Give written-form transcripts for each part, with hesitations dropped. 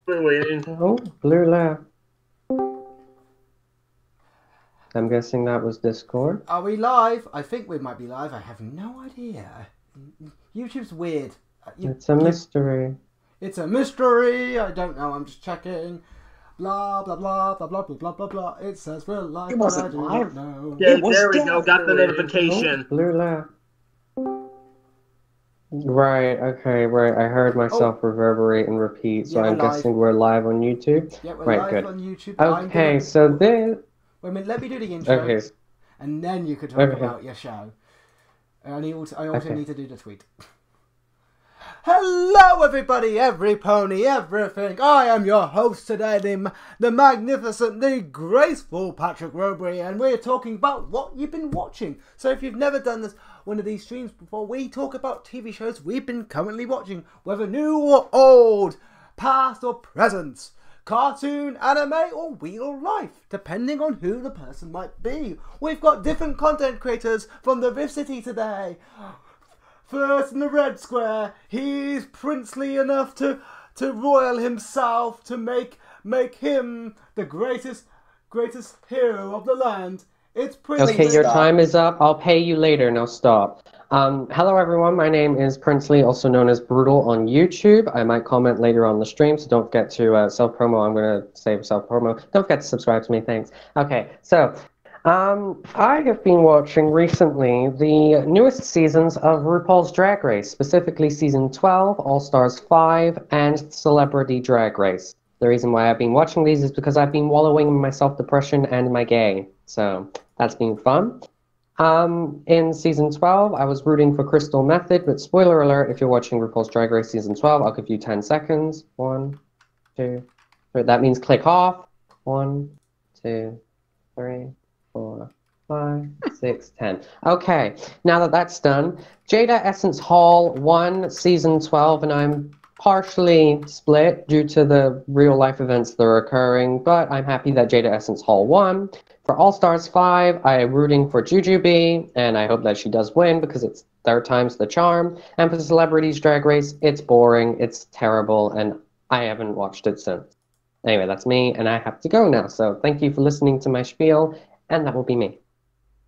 We're waiting. Oh, blue left. I'm guessing that was Discord. Are we live? I think we might be live. I have no idea. YouTube's weird. It's a mystery. It's a mystery. I don't know. I'm just checking. Blah blah blah blah blah blah blah blah blah. It says we're live. It wasn't but I do live. not know. Okay, It was there we go. Got the definitely- notification. Oh, blue left. Right, okay, right. I heard myself reverberate and repeat, so Yeah, I'm we're live. guessing we're live on YouTube. Yeah, we're Right, live good. on YouTube. Okay, so this... Wait a minute. Let me do the intro, Okay, and then you could talk Okay. about your show. And I also Okay. need to do the tweet. Hello, everybody, every pony, everything. I am your host today, the magnificent, the graceful Patrick Robury, and we're talking about what you've been watching. So if you've never done one of these streams before, we talk about TV shows we've been currently watching, whether new or old, past or present, cartoon, anime, or real life, depending on who the person might be. We've got different content creators from the Rift City today. First in the red square, he's princely enough to royal himself, to make him the greatest hero of the land. It's Prince. okay, your Stop. time is up. I'll pay you later. Now stop. Hello everyone, my name is Princely, also known as Brutal on YouTube. I might comment later on the stream, so don't forget to self-promo. I'm going to save self-promo. Don't forget to subscribe to me, thanks. Okay, so... I have been watching recently the newest seasons of RuPaul's Drag Race, specifically season 12, All Stars 5, and Celebrity Drag Race. The reason why I've been watching these is because I've been wallowing in my self-depression and my gay, so that's been fun. In season 12, I was rooting for Crystal Method, but spoiler alert, if you're watching RuPaul's Drag Race season 12, I'll give you 10 seconds. 1, 2, 3. That means click off. 1, 2, 3. 4, 5, 6, 10. Okay, now that that's done, Jada Essence Hall won season 12, and I'm partially split due to the real life events that are occurring, but I'm happy that Jada Essence Hall won. For All Stars 5, I'm rooting for Jujubee, and I hope that she does win because it's third time's the charm. And for Celebrities Drag Race, it's boring, it's terrible, and I haven't watched it since. Anyway, that's me, and I have to go now, so thank you for listening to my spiel. And that will be me.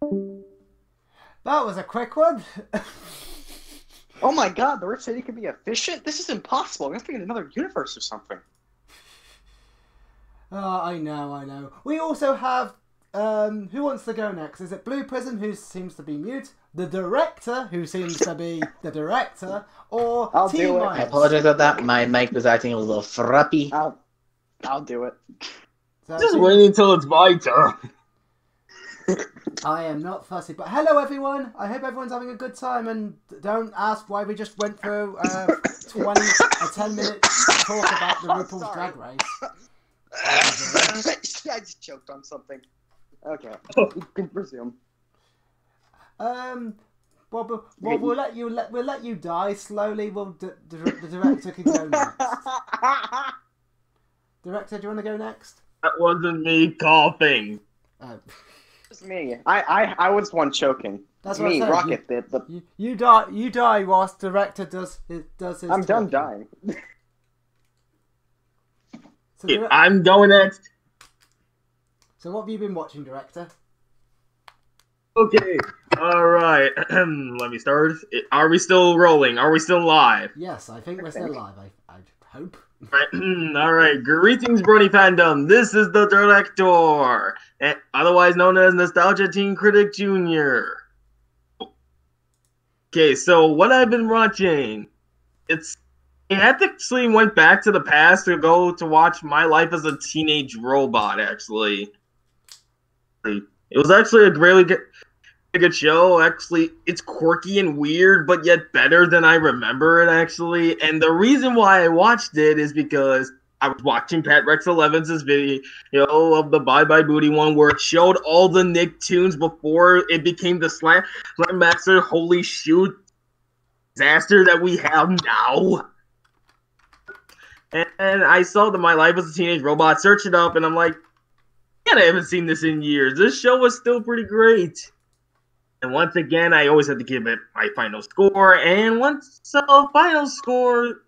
That was a quick one. Oh my god, the Rift City could be efficient? This is impossible. We have to get another universe or something. Oh, I know. We also have, who wants to go next? Is it Blue Prism, who seems to be mute, the director, who seems to be the director, or I'll do it. I apologize about that. My mic was acting a little frappy. I'll do it. Just waiting until it's my turn. I am not fussy, but hello everyone. I hope everyone's having a good time, and don't ask why we just went through a 10-minute talk about the RuPaul's Sorry. Drag Race. I just choked on something. Okay, you can resume. Well, we'll let you die slowly. The director can go next. Director, do you want to go next? That wasn't me coughing. Oh. It's me. I was one choking. That's It's what I me, said. Rocket. You die whilst director does his. I'm done talking. dying. So, Okay, I'm going next. so what have you been watching, director? Okay, alright. Let me start. Are we still rolling? Are we still live? Yes, I think we're still live. I hope. Alright, greetings, Brony Fandom. This is the director, otherwise known as Nostalgia Teen Critic Jr. Okay, so what I've been watching, I actually went back to the past to go to watch My Life as a Teenage Robot, actually. It was actually a really good show. Actually, it's quirky and weird, but yet better than I remember it, actually. And the reason why I watched it is because I was watching Pat Rex 11's video of the Bye Bye Booty one, where it showed all the Nicktoons before it became the Slam Master holy shoot disaster that we have now. And I saw the My Life as a Teenage Robot, search it up, and I'm like, man, I haven't seen this in years. This show was still pretty great. And once again, I always have to give it my final score. And once final score,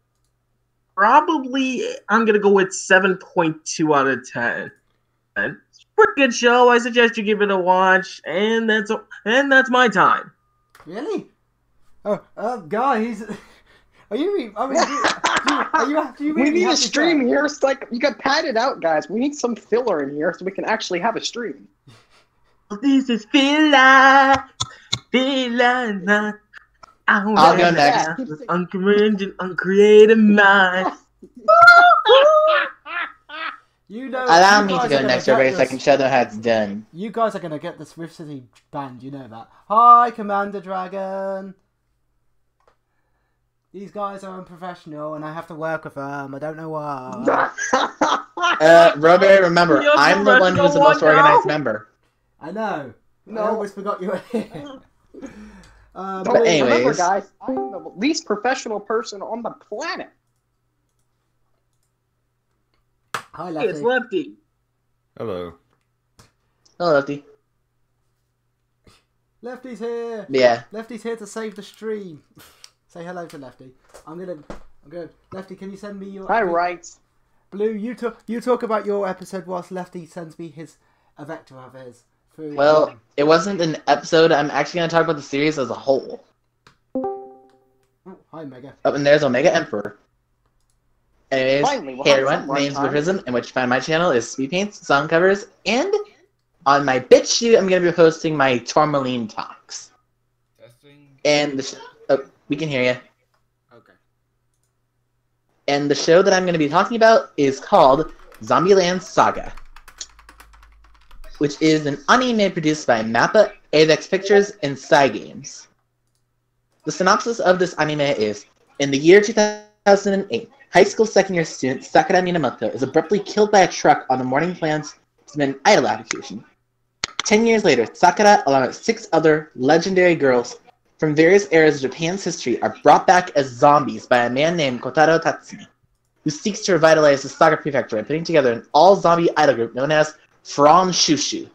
Probably, I'm gonna go with 7.2 out of 10. It's a pretty good show. I suggest you give it a watch, and that's my time. Really? Guys, are you? I mean, do you We really need have a to stream go? here. It's like you got padded out, guys. We need some filler in here so we can actually have a stream. This is filler. I'll go next. Uncreated mind. You know, Allow you me to guys are go gonna next, get everybody, so I this- can show them how it's done. You guys are gonna get the Swift City banned. You know that. Hi, Commander Dragon. These guys are unprofessional, and I have to work with them. I don't know why. Robert, remember, You're the I'm the one who's the most professional one organized now? member. I know. No. I always forgot you were here. But Remember, anyways, guys, I'm the least professional person on the planet. Hi, Hey, it's Lefty. Lefty. Hello. hello, Lefty. Lefty's here. Yeah. Lefty's here to save the stream. Say hello to Lefty. I'm gonna. Lefty, can you send me your? Hi, right. Blue, you talk about your episode whilst Lefty sends me a vector of his. Through, Well, it wasn't an episode. I'm actually going to talk about the series as a whole. Oh, hi, Mega. Oh, and there's Omega Emperor. Anyways, Finally, we'll hey have everyone, some my name's runtime. Prism, and what you find on my channel is speed paints, song covers, and on my BitChute, I'm going to be hosting my Tourmaline Talks. Testing. And we can hear you. Okay. And the show that I'm going to be talking about is called Zombieland Saga, which is an anime produced by MAPPA, Avex Pictures, and Cygames. The synopsis of this anime is, in the year 2008, high school second-year student Sakura Miyamoto is abruptly killed by a truck on the morning plans to submit an idol application. 10 years later, Sakura, along with 6 other legendary girls from various eras of Japan's history, are brought back as zombies by a man named Kotaro Tatsumi, who seeks to revitalize the Saga Prefecture by putting together an all-zombie idol group known as From Shushu.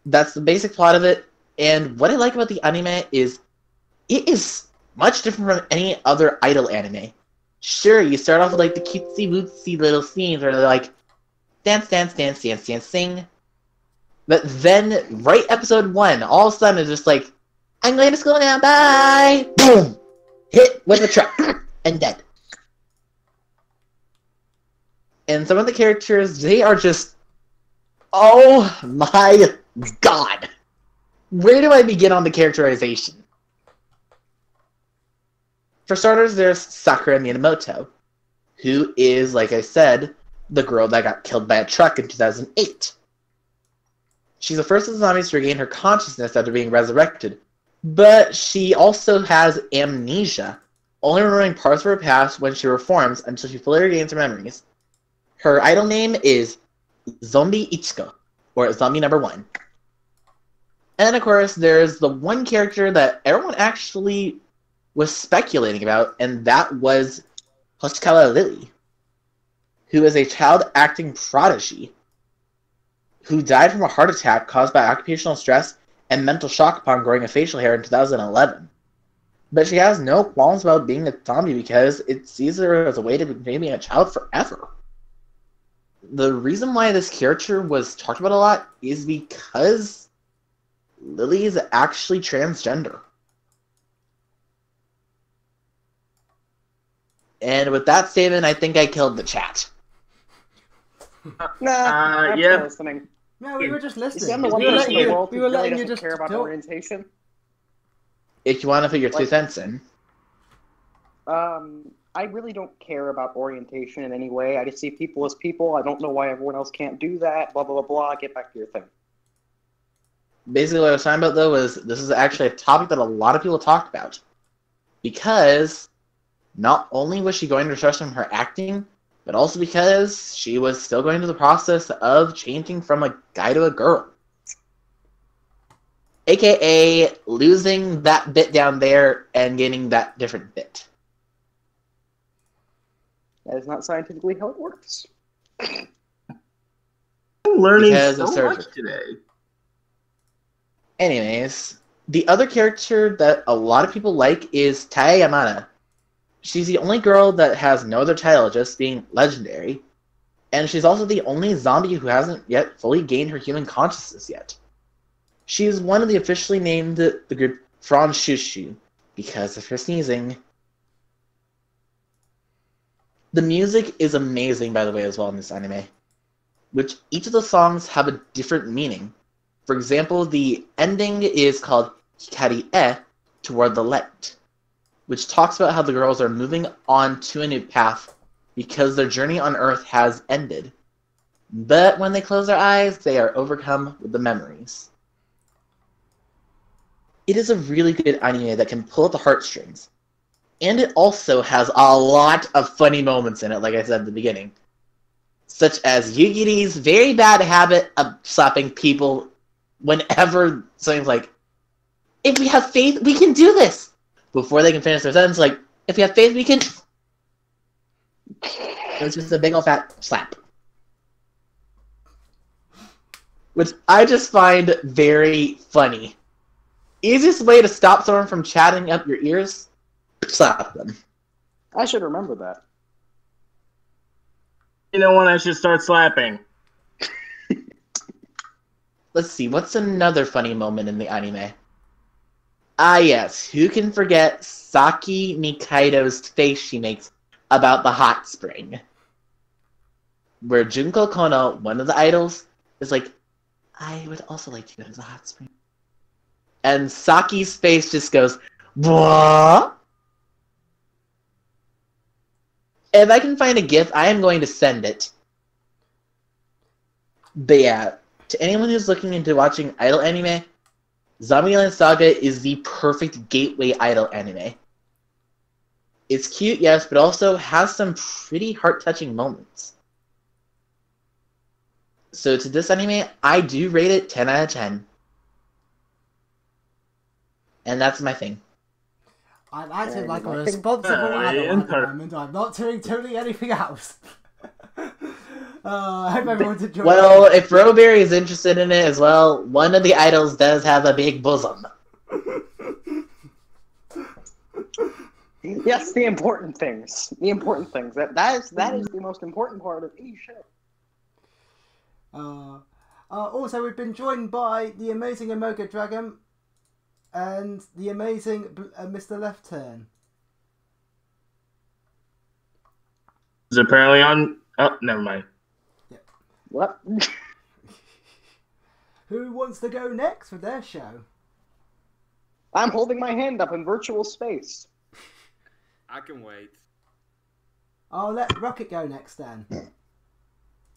That's the basic plot of it, and what I like about the anime is it is much different from any other idol anime. Sure, you start off with like the cutesy-wootsy little scenes where they're like, dance, dance, dance, dance, dance, sing. But then, right episode 1, all of a sudden it's just like, I'm going to school now, bye! Boom! Hit with a truck, and dead. And some of the characters, they are just, oh my god! Where do I begin on the characterization? For starters, there's Sakura Miyamoto, who is, like I said, the girl that got killed by a truck in 2008. She's the first of the zombies to regain her consciousness after being resurrected, but she also has amnesia, only remembering parts of her past when she reforms until she fully regains her memories. Her idol name is Zombie Ichiko, or Zombie Number 1. And then, of course, there's the one character that everyone actually was speculating about, and that was Hoshikawa Lily, who is a child acting prodigy who died from a heart attack caused by occupational stress and mental shock upon growing a facial hair in 2011. But she has no qualms about being a zombie because it sees her as a way to continue being a child forever. The reason why this character was talked about a lot is because Lily is actually transgender. And with that statement, I think I killed the chat. Nah, I'm yeah. still listening. No, we were just You see, listening. I'm the one We were person letting in the you. world We who were really letting you doesn't just care about talk. orientation. If you want to put your 2 Like- cents in. I really don't care about orientation in any way. I just see people as people. I don't know why everyone else can't do that. Blah, blah, blah, blah. Get back to your thing. Basically what I was talking about, though, was this is actually a topic that a lot of people talked about. Because not only was she going to trust from her acting, but also because she was still going through the process of changing from a guy to a girl. AKA losing that bit down there and getting that different bit. That is not scientifically how it works. I'm learning Because so of surgery. much today. Anyways, the other character that a lot of people like is Tae Yamada, She's the only girl that has no other title, just being legendary. And she's also the only zombie who hasn't yet fully gained her human consciousness yet. She is one of the officially named the group Franshushu because of her sneezing. The music is amazing, by the way, as well in this anime, which each of the songs have a different meaning. For example, the ending is called Hikari-e, Toward the Light, which talks about how the girls are moving on to a new path because their journey on Earth has ended. But when they close their eyes, they are overcome with the memories. It is a really good anime that can pull at the heartstrings. And it also has a lot of funny moments in it, like I said at the beginning. Such as Yugiri's very bad habit of slapping people whenever something's like, if we have faith, we can do this! Before they can finish their sentence, like, if we have faith, we can... It's just a big old fat slap. Which I just find very funny. Easiest way to stop someone from chatting up your ears? Slap them. I should remember that. You know when I should start slapping? Let's see, what's another funny moment in the anime? Ah yes, who can forget Saki Mikaido's face she makes about the hot spring? Where Junko Kono, one of the idols, is like, I would also like to go to the hot spring. And Saki's face just goes, what? If I can find a GIF, I am going to send it. But yeah, to anyone who's looking into watching idol anime, Zombieland Saga is the perfect gateway idol anime. It's cute, yes, but also has some pretty heart-touching moments. So to this anime, I do rate it 10 out of 10. And that's my thing. I'm acting like a responsible adult at the moment. I'm not doing totally anything else. I hope everyone's enjoying Well, if Rowberry is interested in it as well, one of the idols does have a big bosom. Yes, the important things. The important things. That is the most important part of any show. Also, we've been joined by the amazing Omega Dragon and the amazing Mr. Left Turn. Is it apparently on? Oh, never mind. Yep. What? Who wants to go next for their show? I'm holding my hand up in virtual space. I can wait. I'll let Rocket go next then.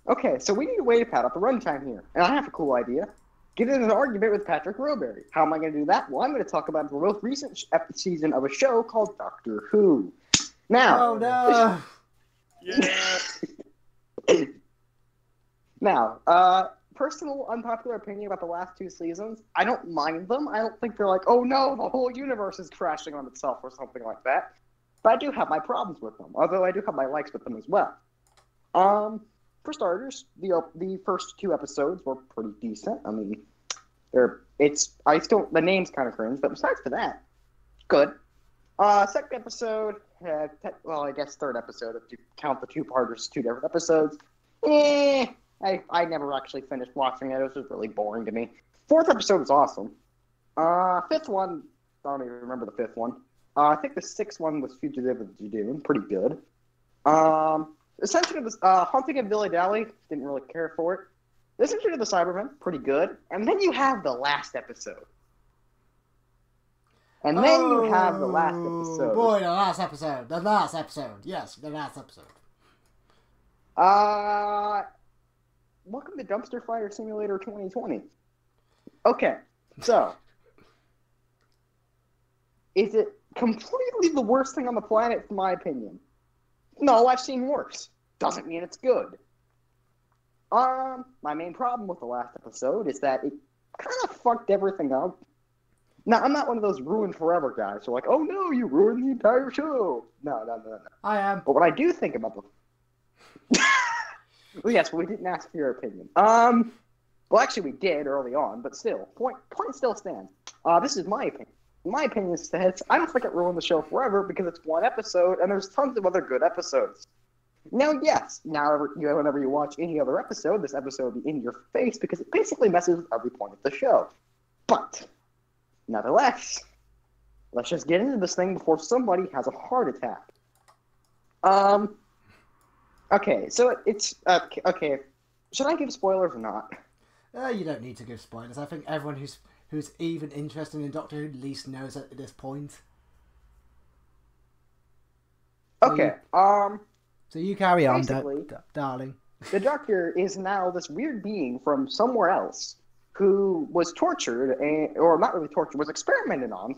Okay, so we need to wait out at the runtime here. And I have a cool idea. Get in an argument with Patrick Rowberry. How am I going to do that? Well, I'm going to talk about the most recent season of a show called Doctor Who. Now... Oh, no! Yeah. Now, personal unpopular opinion about the last two seasons, I don't mind them. I don't think they're like, oh no, the whole universe is crashing on itself or something like that. But I do have my problems with them, although I do have my likes with them as well. For starters, the first two episodes were pretty decent. I mean, the name's kind of cringe, but besides for that, good. Second episode, I guess third episode, if you count the two-parters, two different episodes. I never actually finished watching it. It was just really boring to me. Fourth episode was awesome. Fifth one, I don't even remember the fifth one. I think the sixth one was Fugitive of Judoon, pretty good. Ascension of the Haunting of Billy Dally, didn't really care for it. Ascension of the Cybermen, pretty good. And then you have the last episode. And then you have the last episode. Boy, the last episode. The last episode. Yes, the last episode. Welcome to Dumpster Fire Simulator 2020. Okay, so. Is it completely the worst thing on the planet, in my opinion? No, I've seen worse. Doesn't mean it's good. My main problem with the last episode is that it kind of fucked everything up. Now, I'm not one of those ruined forever guys who are like, oh no, you ruined the entire show. No. I am. But what I do think about the... Well, yes, but we didn't ask for your opinion. Well, actually we did early on, but still, point still stands. This is my opinion. in my opinion, says I don't think it ruined the show forever because it's one episode and there's tons of other good episodes. Now, yes, whenever you watch any other episode, this episode will be in your face because it basically messes with every point of the show. But, nevertheless, let's just get into this thing before somebody has a heart attack. Okay, so it's, okay, should I give spoilers or not? You don't need to give spoilers. I think everyone who's even interested in Doctor Who at least knows at this point. Okay, So you carry on, darling. The Doctor is now this weird being from somewhere else who was tortured, or not really tortured, was experimented on,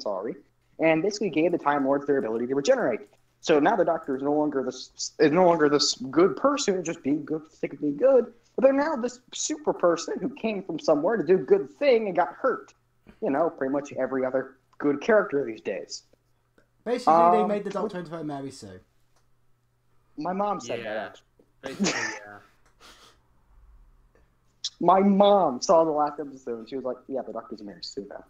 and basically gave the Time Lords their ability to regenerate. So now the Doctor is no longer this good person, just being good for the sake of being good, but they're now this super person who came from somewhere to do a good thing and got hurt. You know, pretty much every other good character these days. Basically, they made the Doctor into a Mary Sue. My mom said Yeah. that. Basically, yeah. My mom saw the last episode and she was like, yeah, the Doctor's a Mary Sue now.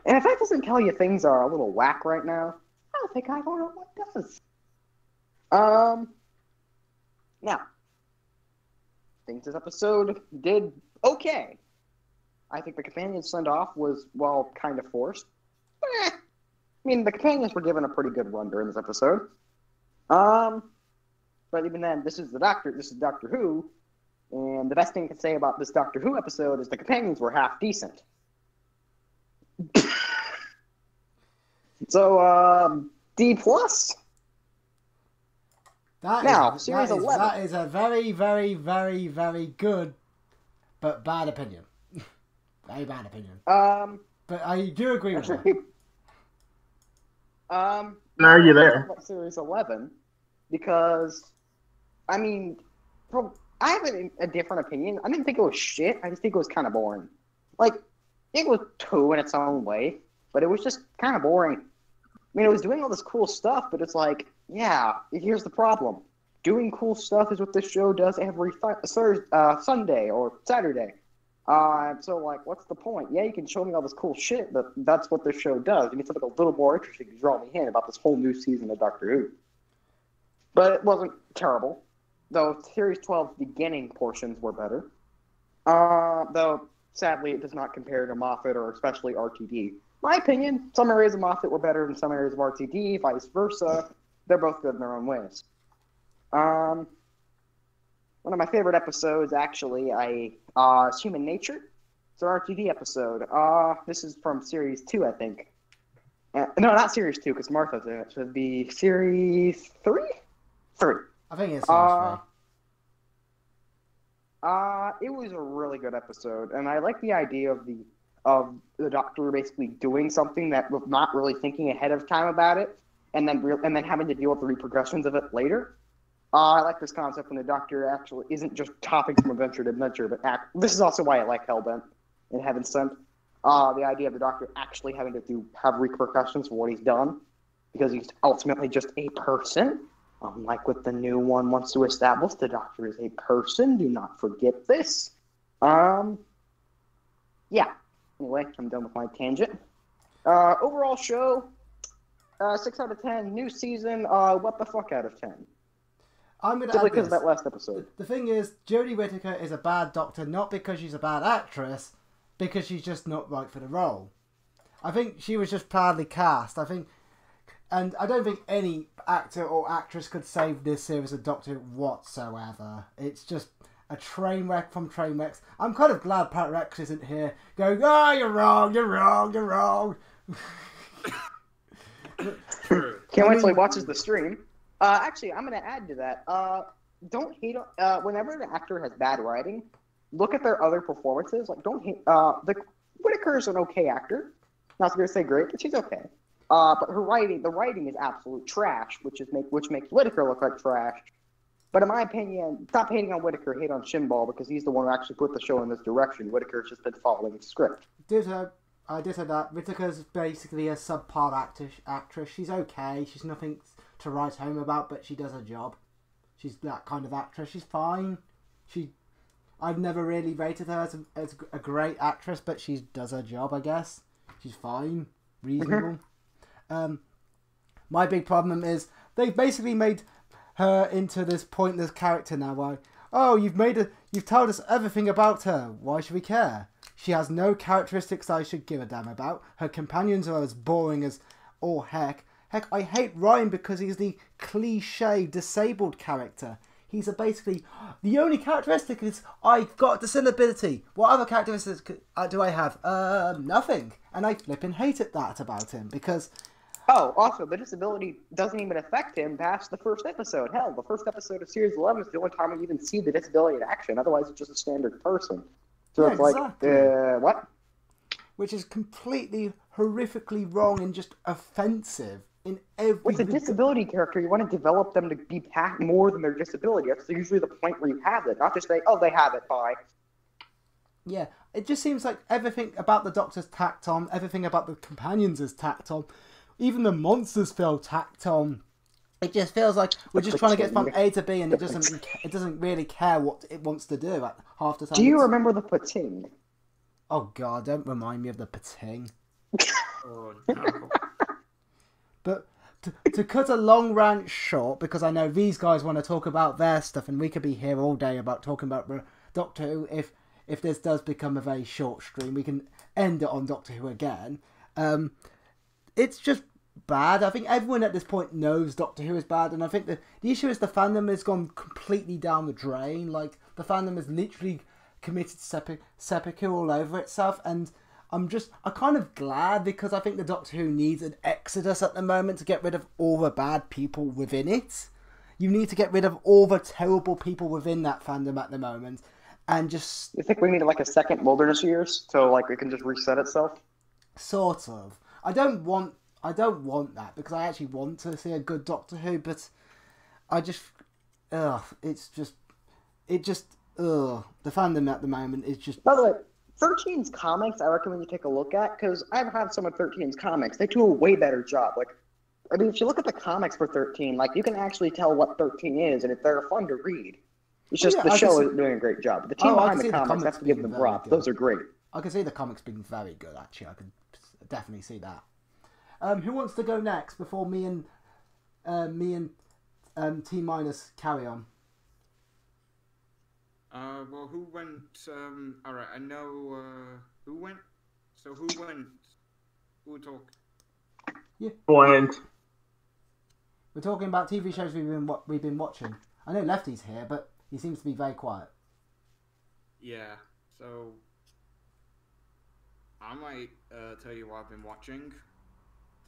And if that doesn't tell you things are a little whack right now, I don't think I don't know what does. Now, I think this episode did okay. I think the companion send-off was, well, kind of forced. I mean, the companions were given a pretty good run during this episode. But even then, this is Doctor Who, and the best thing to say about this Doctor Who episode is the companions were half decent. So, D+. Series 11. That is a very, very, very, very good, but bad opinion. Very bad opinion. But I do agree with you. Now are you there? Series 11, because, I mean, I have a different opinion. I didn't think it was shit. I just think it was kind of boring. Like, it was two in its own way, but it was just kind of boring. I mean, it was doing all this cool stuff, but it's like, yeah, here's the problem. Doing cool stuff is what this show does every Sunday or Saturday. So, like, what's the point? Yeah, you can show me all this cool shit, but that's what this show does. You need something a little more interesting to draw me in about this whole new season of Doctor Who. But it wasn't terrible, though Series 12's beginning portions were better. Though, sadly, it does not compare to Moffat or especially RTD. My opinion, some areas of Moffat were better than some areas of RTD, vice versa. They're both good in their own ways. One of my favorite episodes, actually, is Human Nature. It's an RTD episode. This is from Series 2, I think. No, not Series 2, because Martha's in it. So it'd be Series 3? 3. I think it's Series 3. It was a really good episode, and I like the idea of the Doctor basically doing something that was not really thinking ahead of time about it, and then having to deal with the repercussions of it later. I like this concept when the Doctor actually isn't just hopping from adventure to adventure, but this is also why I like Hellbent in Heaven Sent. The idea of the Doctor actually having to have repercussions for what he's done, because he's ultimately just a person. Unlike what the new one wants to establish, the Doctor is a person. Do not forget this. Yeah. Anyway, I'm done with my tangent. Overall show, 6 out of 10. New season, what the fuck out of 10. I'm going to Simply add because of this. that last episode. The thing is, Jodie Whittaker is a bad Doctor, not because she's a bad actress, because she's just not right for the role. I think she was just badly cast. And I don't think any actor or actress could save this series of Doctor whatsoever. It's just a train wreck from train wrecks. I'm kind of glad Pat Rex isn't here going, oh, you're wrong, you're wrong, you're wrong. True. Can't wait till he watches the stream. Actually, I'm going to add to that. Don't hate on... whenever an actor has bad writing, look at their other performances. Like, don't hate... Whittaker's an okay actor. Not going to say great, but she's okay. But the writing is absolute trash, which makes Whittaker look like trash. But in my opinion, stop hating on Whittaker, hate on Shinball, because he's the one who actually put the show in this direction. Whittaker's just been following the script. I did say that. Whittaker's basically a subpar actress. She's okay. She's nothing to write home about, but she does her job. She's that kind of actress. She's fine. I've never really rated her as a great actress, but she does her job, I guess. She's fine, reasonable. My big problem is they've basically made her into this pointless character now. Why? Oh, you've told us everything about her. Why should we care? She has no characteristics I should give a damn about. Her companions are as boring as all heck. Heck, I hate Ryan because he's the cliche disabled character. He's basically the only characteristic is I've got a disability. What other characteristics do I have? Nothing. And I flipping hated that about him because. Oh, also, the disability doesn't even affect him past the first episode. Hell, the first episode of Series 11 is the only time we even see the disability in action. Otherwise, it's just a standard person. So Yeah, it's like, exactly. What? Which is completely horrifically wrong and just offensive in every. With a disability character, you want to develop them to be more than their disability. That's usually the point where you have it, not just say, oh, they have it, bye. Yeah, it just seems like everything about the Doctor's tacked on, everything about the companions is tacked on. Even the monsters feel tacked on. It just feels like we're just trying to get from A to B, and it doesn't really care what it wants to do at half the time. Do you remember the Pating? Oh God, don't remind me of the Pating. Oh no. But to cut a long rant short, because I know these guys want to talk about their stuff, and we could be here all day about talking about Doctor Who. If this does become a very short stream, we can end it on Doctor Who again. It's just bad. I think everyone at this point knows Doctor Who is bad, and I think the issue is the fandom has gone completely down the drain. Like, the fandom has literally committed seppuku all over itself, and I'm kind of glad, because I think the Doctor Who needs an exodus at the moment to get rid of all the bad people within it. You need to get rid of all the terrible people within that fandom at the moment, and just... You think we need like a second Wilderness Years, so like it can just reset itself? Sort of. I don't want that, because I actually want to see a good Doctor Who, but I just, the fandom at the moment is just... By the way, 13's comics, I recommend you take a look at, because I've had some of 13's comics. They do a way better job. Like, I mean, if you look at the comics for 13, like, you can actually tell what 13 is, and they're fun to read. It's just the show isn't doing a great job. The team behind the comics have to give them props. Those are great. I can see the comics being very good, actually. I can definitely see that. Who wants to go next before me and T Minus carry on? Well, who went? All right, I know who went. So who went? Who will talk? Yeah. Went. We're talking about TV shows we've been watching. I know Lefty's here, but he seems to be very quiet. Yeah. So I might tell you what I've been watching,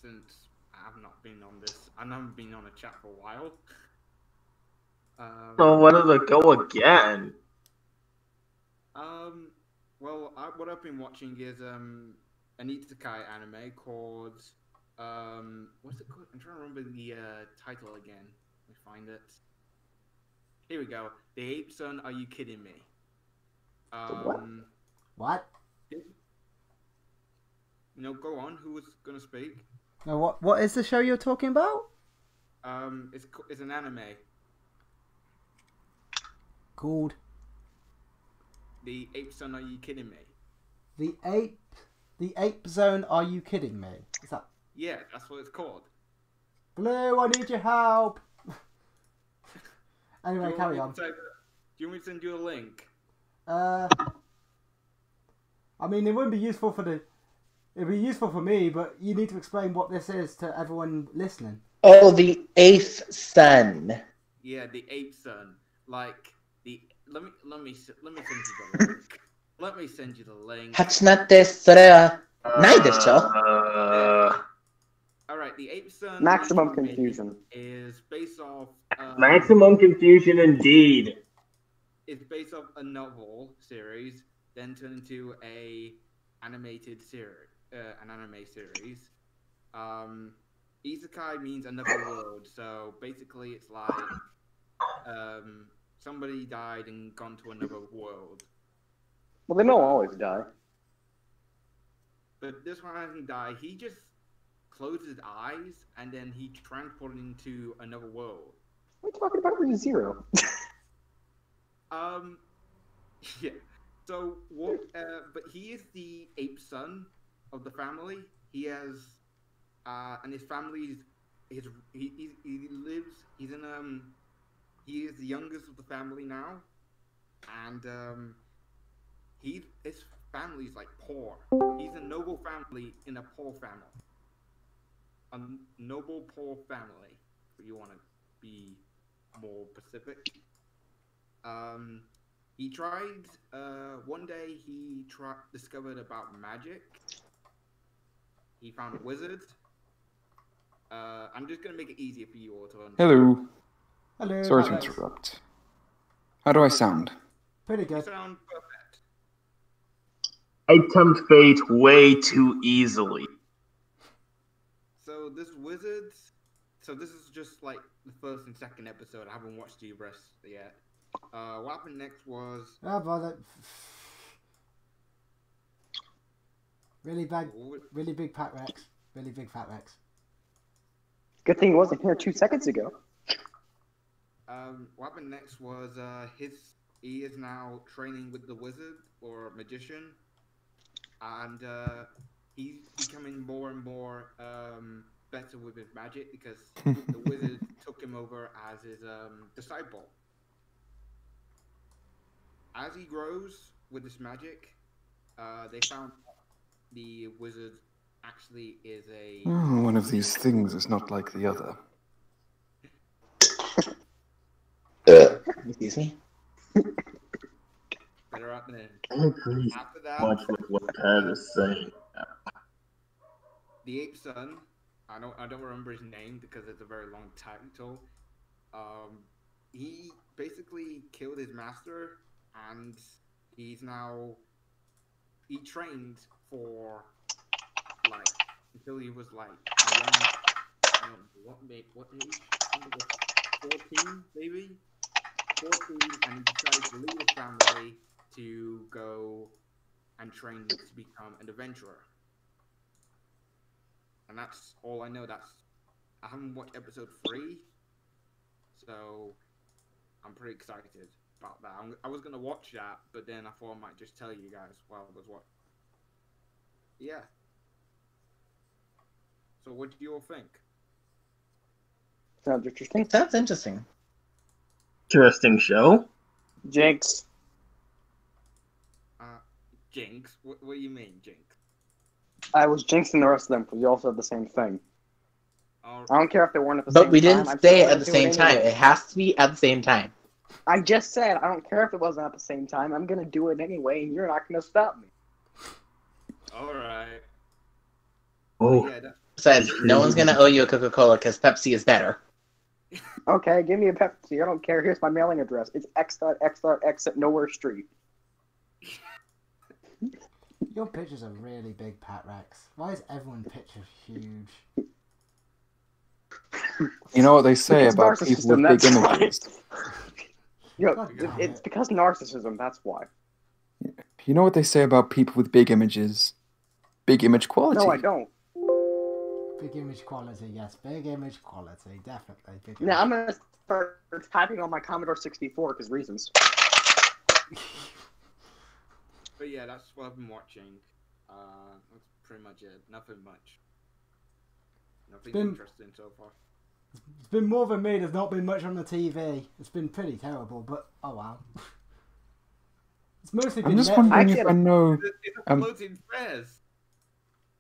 since I have not been on this. I haven't been on a chat for a while. So where does it go again? Well, what I've been watching is an isekai anime called what's it called? I'm trying to remember the title again. Let me find it. Here we go. The Ape Son. Are you kidding me? What? No, go on. Who was gonna speak? No, what is the show you're talking about? It's an anime. Called The Ape Son. Are you kidding me? The Ape Zone. Are you kidding me? Is that? Yeah, that's what it's called. Blue, I need your help. Anyway, carry on. Do you want me to send you a link? I mean, it wouldn't be useful it'd be useful for me, but you need to explain what this is to everyone listening. Oh, the eighth son. Yeah, the Ape Son. Like let me send you the link. Let me send you the link. 初なってそれはないでしょ? Alright, the Ape Son Maximum Confusion is based off Maximum Confusion indeed. It's based off a novel series, then turned into an anime series. Isekai means another world, so basically it's like somebody died and gone to another world. Well, they don't always die. But this one hasn't died. He just closed his eyes and then he transported into another world. What are you talking about? ReZero. Yeah. So what? But he is the eighth son of the family. He has, and his family's he lives. He's in He is the youngest of the family now, and his family's like poor. He's a noble family in a poor family. A noble poor family. If you want to be more specific. He tried. One day he discovered about magic. He found a wizard. I'm just gonna make it easier for you all to understand. Hello. Hello. Sorry to Alex. interrupt. How do I sound? Pretty You good. sound perfect. I tempt fate way too easily. So this wizard. So this is just like the first and second episode. I haven't watched the rest yet. What happened next was. Oh, bother. Really big Pat Rex. Really big Fat Rex. Good thing he wasn't here 2 seconds ago. What happened next was he is now training with the wizard or magician, and he's becoming more and more better with his magic because the wizard took him over as his disciple. As he grows with this magic, they found the wizard actually is a... Oh, one of these things is not like the other. Excuse me? Better out than I agree after that, much with what Pat is saying. the ape son, I don't remember his name because it's a very long title. He basically killed his master, and he trained for like until he was like around, what age? I think it was 14 maybe. 14, and he decided to leave his family to go and train to become an adventurer. And that's all I know. I haven't watched episode 3, so I'm pretty excited about that. I was gonna watch that, but then I thought I might just tell you guys while I was watching. Yeah. So what do you all think? Sounds interesting. Sounds interesting. Interesting show. Jinx. Jinx? What do you mean, Jinx? I was jinxing the rest of them because you all said the same thing. Oh, I don't care if they weren't at the same time. But we didn't I'm say still it gonna at the do same time. anyway. It has to be at the same time. I just said I don't care if it wasn't at the same time. I'm gonna do it anyway, and you're not gonna stop me. alright. Oh, Yeah, Besides, no one's gonna owe you a Coca-Cola because Pepsi is better. Okay, give me a Pepsi. I don't care. Here's my mailing address. It's X.X.X at Nowhere Street. Your picture's a really big Pat Rex. Why is everyone's picture huge? You know what they say It's about people with narcissism, big that's why. images? Yo, God damn it's it. because narcissism. That's why. You know what they say about people with big images? Big image quality. No, I don't. Big image quality, yes. Big image quality, definitely. Big Now I'm image. gonna start typing on my Commodore 64 because reasons. but yeah, that's what I've been watching. That's pretty much it. Nothing much. Nothing Been- interesting so far. It's been more than me. There's not been much on the TV. It's been pretty terrible, but oh wow. It's mostly been I'm just Netflix. wondering if get I it. know... It's a floating fairs.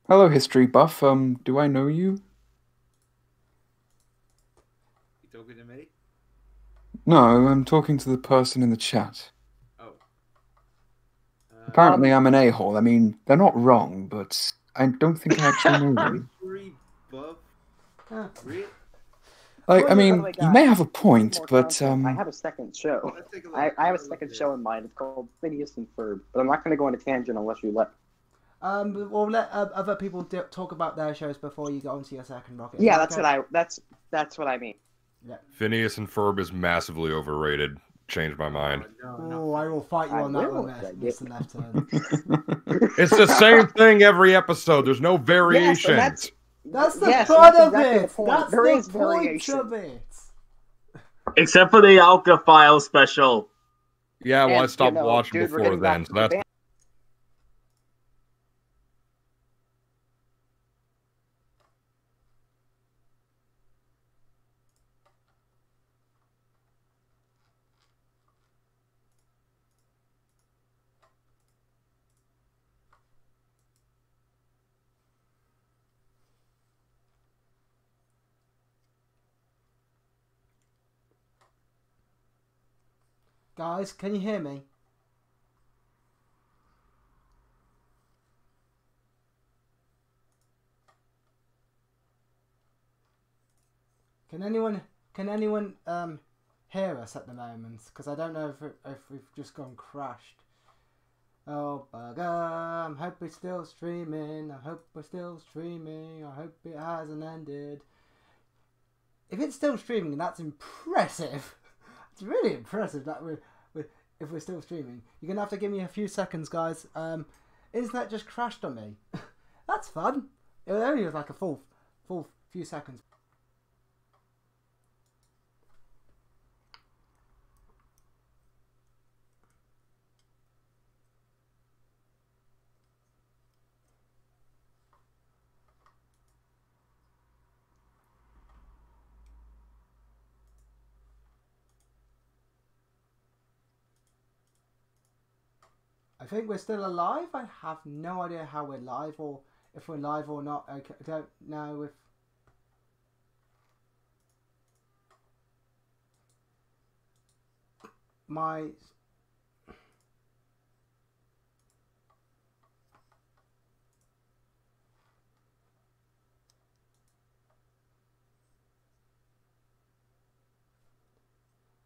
Hello, History Buff. Do I know you? You talking to me? No, I'm talking to the person in the chat. Oh. Apparently I'm an a-hole. I mean, they're not wrong, but I don't think I actually know them. History buff. Ah. Really? Like, I By the mean, way, you guys, may have a more point, but, content. I have a second show. Let's take a look. I have a Let's second look show at in mind. It's called Phineas and Ferb, but I'm not going to go on a tangent unless you let. We'll let other people talk about their shows before you go on to your second rocket. Yeah, that's what I mean. Phineas and Ferb is massively overrated. Changed my mind. Oh, I will fight you I on that will, one, I Mr. Left Turn. It's the same thing every episode. There's no Yes, variation. and that's That's the Yes, point that's of exactly it. the point. That's There the is point variation. of it. except for the Alka File special. Yeah, well, I And, stopped you know, watching dude, we're before getting back then, to so the that's band. Guys, can you hear me? Can anyone hear us at the moment? Because I don't know if we've just gone crashed. Oh bugger! I hope we're still streaming. I hope we're still streaming. I hope it hasn't ended. If it's still streaming, that's impressive. It's really impressive that if we're still streaming. You're gonna have to give me a few seconds, guys. Internet just crashed on me. That's fun. It only was like a full few seconds. I think we're still alive. I have no idea how we're live or if we're live or not. I don't know if... My...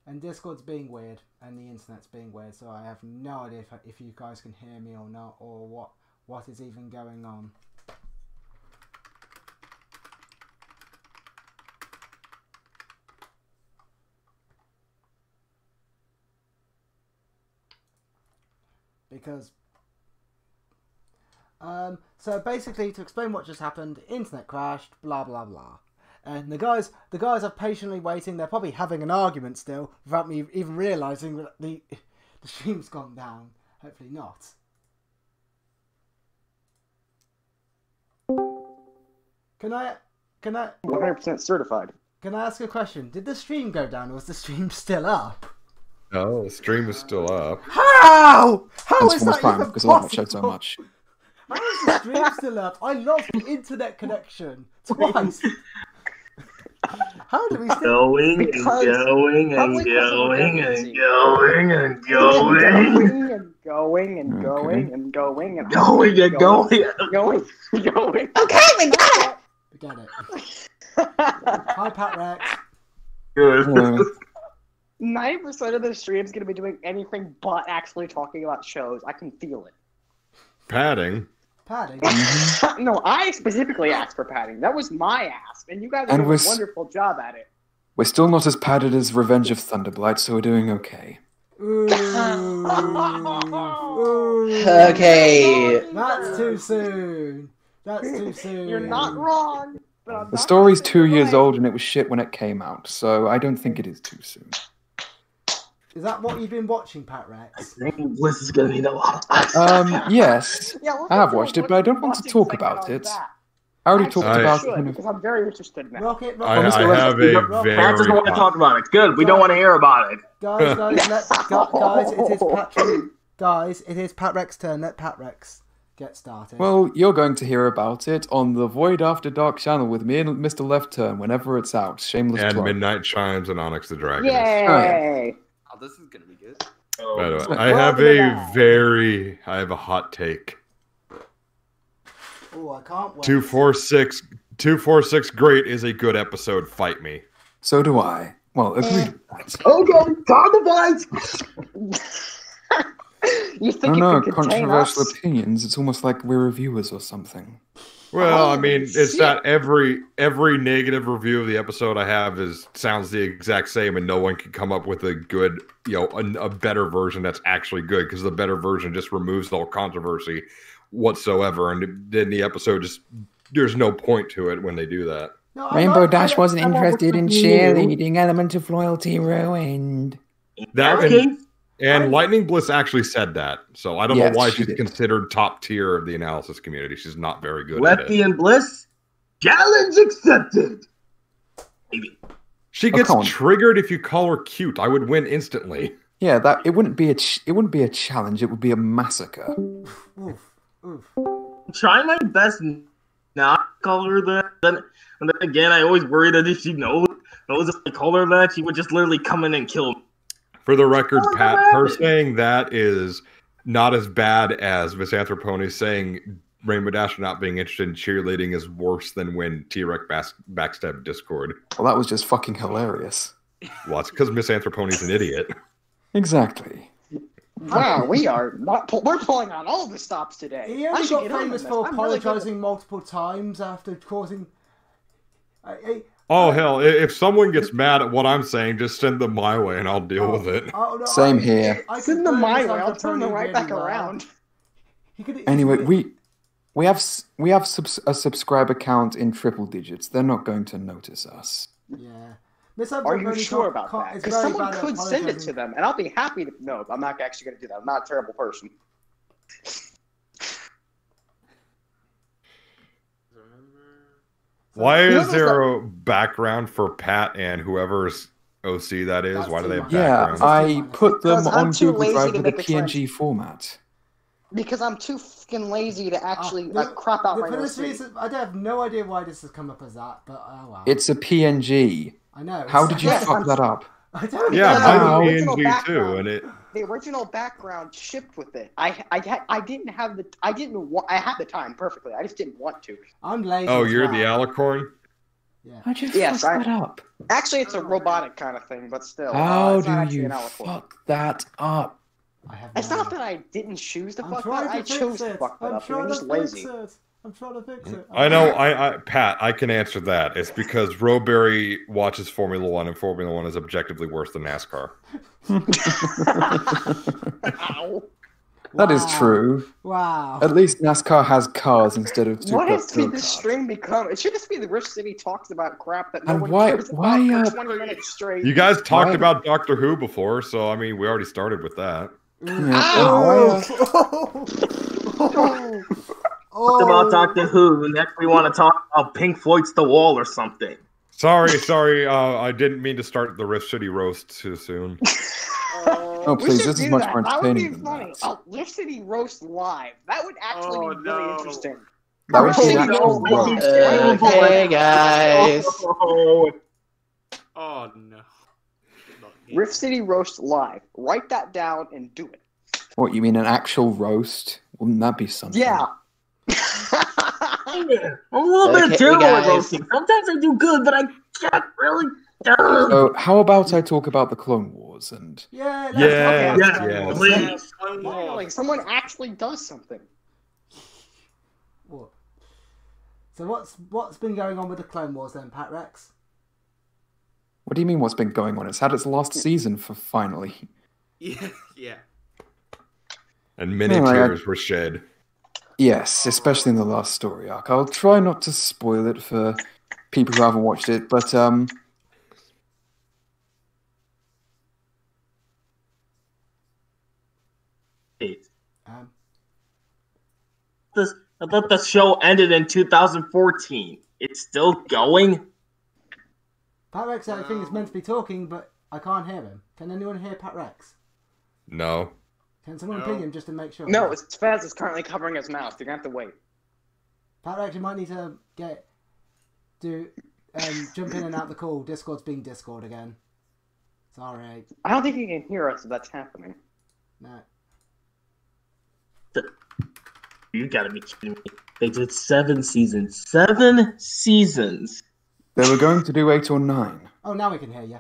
And Discord's being weird, and the internet's being weird, so I have no idea if you guys can hear me or not, or what is even going on. Because so basically, to explain what just happened, internet crashed, blah blah blah. And the guys are patiently waiting. They're probably having an argument still, without me even realising that the stream's gone down. Hopefully not. Can I 100% certified. Can I ask a question? Did the stream go down, or was the stream still up? no, the stream is still up. How? How That's is almost that fine even because I love that show possible? so much. How is the stream still up? I lost the internet connection twice. How do we still... Going and Because going and public going and redundancy. going and Going going. and going and going and going and Going and going. going and going. Okay, we got it. Get it. Hi, Pat Rex. Good. Hello. 90% of the stream's gonna be doing anything but actually talking about shows. I can feel it. Padding. Paddy. No, I specifically asked for padding. That was my ask, and you guys are And doing we're a wonderful job at it. We're still not as padded as Revenge of Thunderblight, so we're doing okay. Ooh. Ooh. Okay. That's too soon. That's too soon. You're not wrong. But I'm The not story's gonna say 2 you're years right. old and it was shit when it came out, so I don't think it is too soon. Is that what you've been watching, Pat Rex? I think Bliss is gonna need a lot. Yes. Yeah, let's I have do a watched it, but I don't want to watching talk segment about on it. that. I already I talked actually about should, it. because I'm very interested now. Rocket, I Rocket. have a Francis doesn't want to very talk about it. Good. We don't want to hear about it. Guys, guys, it is Patrick. Guys, it is Pat Rex's turn. Let Pat Rex get started. Well, you're going to hear about it on the Void After Dark channel with me and Mr. Left Turn whenever it's out. Shameless and plug. Midnight Chimes and Onyx the Dragon. Yay! Oh, this is gonna be good. By the way, Welcome I have to a that. I have a hot take. Oh, I can't wait. 246 great is a good episode. Fight me. So do I. Well, agreed with that. Okay, time to fight. You think No, you can contain controversial us? opinions. It's almost like we're reviewers or something. Well, I Holy mean, it's shit. not every negative review of the episode I have sounds the exact same, and no one can come up with a good, a better version that's actually good, because the better version just removes all controversy whatsoever, and then the episode there's no point to it when they do that. No, I Rainbow like- Dash I- wasn't I want interested in what you cheerleading. Element of loyalty ruined. That Okay. And Lightning Bliss actually said that, so I don't know Yes, why she she's did. considered top tier of the analysis community. She's not very good at Lefty it. and Bliss, challenge accepted. Maybe. She Oh, gets come on. triggered if you call her cute. I would win instantly. Yeah, it wouldn't be a challenge. It would be a massacre. Oof, oof. I'm trying my best not to call her that. And then again, I always worry that if she knows if I call her that, she would just literally come in and kill me. For the record, Oh, Pat, what her happened? saying that is not as bad as Miss Anthropone saying Rainbow Dash not being interested in cheerleading is worse than when T-Rex backstabbed Discord. Well, that was just fucking hilarious. Well, it's because Miss Anthropone's an idiot. Exactly. Wow, we're pulling on all the stops today. He I only should got get on famous this. for I'm really good at- apologising multiple times after causing. Oh, hell, if someone gets mad at what I'm saying, just send them my way and I'll deal with it. Oh, no, Same here. I Send could them burn my this way. I'll under turn them Tony right back really well. around. He could Anyway, easily- we have a subscriber count in triple digits. They're not going to notice us. Yeah. Miss Are you Anthropone sure can't- about can't- that? is Because very someone bad at could send it apologising. to them, and I'll be happy to. No, I'm not actually going to do that. I'm not a terrible person. Why You know is those there a background for Pat and whoever's OC that is? That's Why do they have too much. Yeah, backgrounds? I put them Because I'm on too Google lazy Drive to with a make a trans- PNG format. Because I'm too fucking lazy to actually the- crop out my for this OC. reason, I have no idea why this has come up as that, but oh well. It's a PNG. I know. How did you Yes, fuck I'm- that up? I don't Yeah, know. Wow. mine's a Original PNG too, background. and it. The original background shipped with it. I didn't have the. I didn't want. I had the time perfectly. I just didn't want to. I'm lazy. Oh, as you're well. the alicorn? Yeah. How'd you Yes, fuck I- that up? Actually, it's a robotic kind of thing, but still. How it's not do actually you an alicorn. fuck that up? I have It's no not idea. that I didn't choose to I'm fuck trying that. I to chose fix to it. fuck that I'm up. trying I'm to just fix lazy. it. I'm trying to fix it. I know, Pat, I can answer that. It's because Rowberry watches Formula One, and Formula One is objectively worse than NASCAR. Ow. That is Wow. true. Wow. At least NASCAR has cars instead of What has go this karts. stream become? It should just be the Rift City talks about crap that no And one why- cares why, about uh, for 20 minutes straight. You guys talked Why- about Doctor Who before, so I mean, we already started with that. Oh, About Doctor Who. Next, we want to talk about Pink Floyd's The Wall or something. Sorry, I didn't mean to start the Rift City roast too soon. Oh, We please, should this is do much that. more That would be entertaining than funny. that. Oh, Rift City roast live. That would actually Oh, be really no. interesting. That would be Oh, an actual no. roast. Okay, guys. Oh, Oh no. Rift City roast live. Write that down and do it. What, you mean an actual roast? Wouldn't that be something? Yeah. I'm a little Okay, bit terrible at guys. roasting. Sometimes I do good, but I can't really. So, how about I talk about the Clone Wars and... Yeah. let's Yeah, talk about yeah, it. please. Finally, someone actually does something. What? So what's been going on with the Clone Wars then, Pat Rex? What do you mean what's been going on? It's had its last season for finally. Yeah. And many No, I- tears were shed. Yes, especially in the last story arc. I'll try not to spoil it for people who haven't watched it, but Um, I thought the show ended in 2014. It's still going? Pat Rex, I think, is meant to be talking, but I can't hear him. Can anyone hear Pat Rex? No. Can someone No. ping him just to make sure? No, it's Faz is currently covering his mouth. You're gonna have to wait. Pat Rex, you might need to jump in and out the call. Discord's being Discord again. Sorry. I don't think you can hear us if that's happening. No. You gotta be kidding me. They did 7 seasons. 7 seasons. they were going to do 8 or 9. Oh, now we can hear you.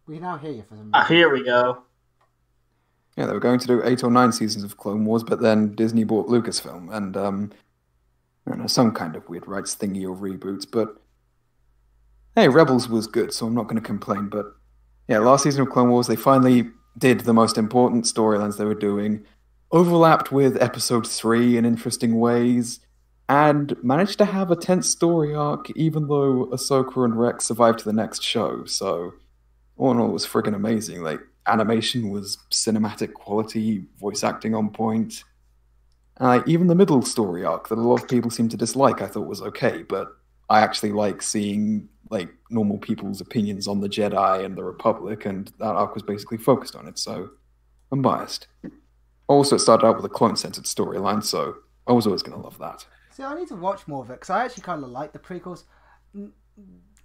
We can now hear you for some reason. Here we go. Yeah, they were going to do 8 or 9 seasons of Clone Wars, but then Disney bought Lucasfilm, and I don't know, some kind of weird rights thingy or reboots, but hey, Rebels was good, so I'm not going to complain, but yeah, last season of Clone Wars, they finally did the most important storylines they were doing, overlapped with Episode 3 in interesting ways, and managed to have a tense story arc, even though Ahsoka and Rex survived to the next show, so all in all, it was friggin' amazing. Like, animation was cinematic quality, voice acting on point. Even the middle story arc that a lot of people seem to dislike, I thought was okay, but I actually like seeing like normal people's opinions on the Jedi and the Republic, and that arc was basically focused on it, so I'm biased. Also, it started out with a clone-centered storyline, so I was always going to love that. See, I need to watch more of it because I actually kind of like the prequels.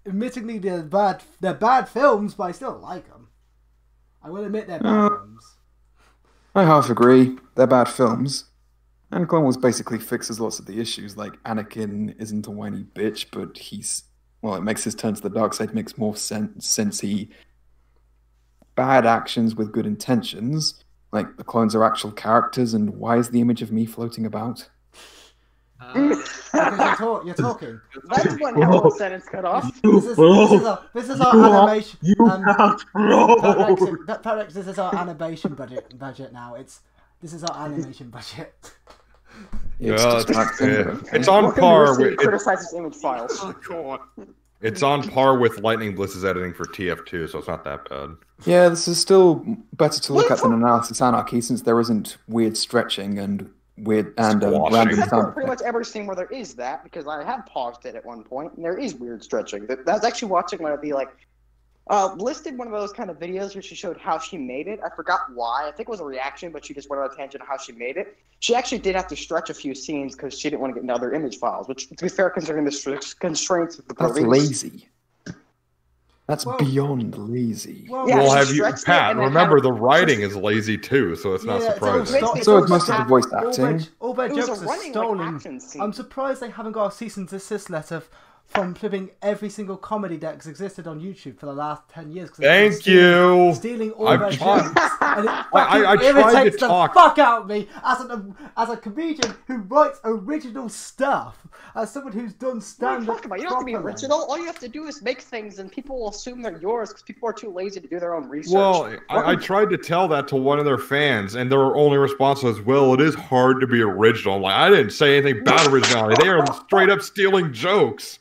Admittingly, they're bad films, but I still like them. I will admit they're bad films. I half agree. They're bad films. And Clone Wars basically fixes lots of the issues, like Anakin isn't a whiny bitch, but it makes his turn to the dark side makes more sense since he bad actions with good intentions. Like, the clones are actual characters, and why is the image of me floating about? Because you're talking. That's one hell of a sentence cut off. This is our animation. Perrex, this is our animation budget now. This is our animation budget. It's on par with criticizes image files. Oh, God. It's on par with Lightning Bliss's editing for TF2, so it's not that bad. Yeah, this is still better to look at than Analysis Anarchy, since there isn't weird stretching and random I've sound pretty much ever seen where there is that, because I have paused it at one point, and there is weird stretching. I was actually watching one of the, listed one of those kind of videos where she showed how she made it. I forgot why. I think it was a reaction, but she just went on a tangent of how she made it. She actually did have to stretch a few scenes because she didn't want to get into other image files, which, to be fair, considering the constraints of the That's release. lazy. That's beyond lazy. Have you, Pat? Remember, the writing is lazy too, so it's not surprising. So is most of the voice acting. All their jokes are stolen. I'm surprised they haven't got a cease and desist letter from flipping every single comedy that's existed on YouTube for the last 10 years. Thank you. Stealing all their jokes. And it I irritates to the talk. fuck out of me as a comedian who writes original stuff. As someone who's done stand-up. You don't have to be original. All you have to do is make things, and people will assume they're yours because people are too lazy to do their own research. Well, I tried to tell that to one of their fans, and their only response was, "Well, it is hard to be original." I'm like, I didn't say anything about originality. They are straight up stealing jokes.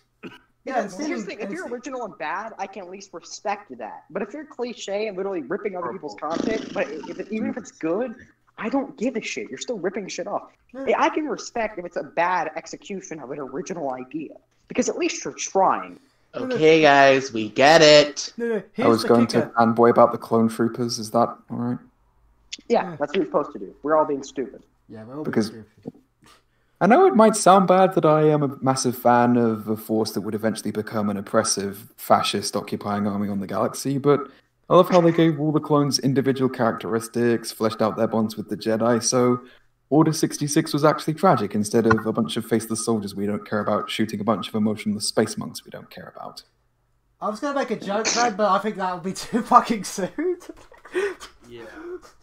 Yeah, here's the thing. If you're original and bad, I can at least respect that. But if you're cliche and literally ripping other people's content, but even if it's good, I don't give a shit. You're still ripping shit off. I can respect if it's a bad execution of an original idea, because at least you're trying. Okay, guys, we get it. I was going to fanboy about the clone troopers. Is that all right? Yeah, that's what you're supposed to do. We're all being stupid. Yeah, we're all being stupid. I know it might sound bad that I am a massive fan of a force that would eventually become an oppressive, fascist occupying army on the galaxy, but I love how they gave all the clones individual characteristics, fleshed out their bonds with the Jedi, so Order 66 was actually tragic instead of a bunch of faceless soldiers we don't care about shooting a bunch of emotionless space monks we don't care about. I was going to make a joke, Fred, but I think that would be too fucking soon. Yeah.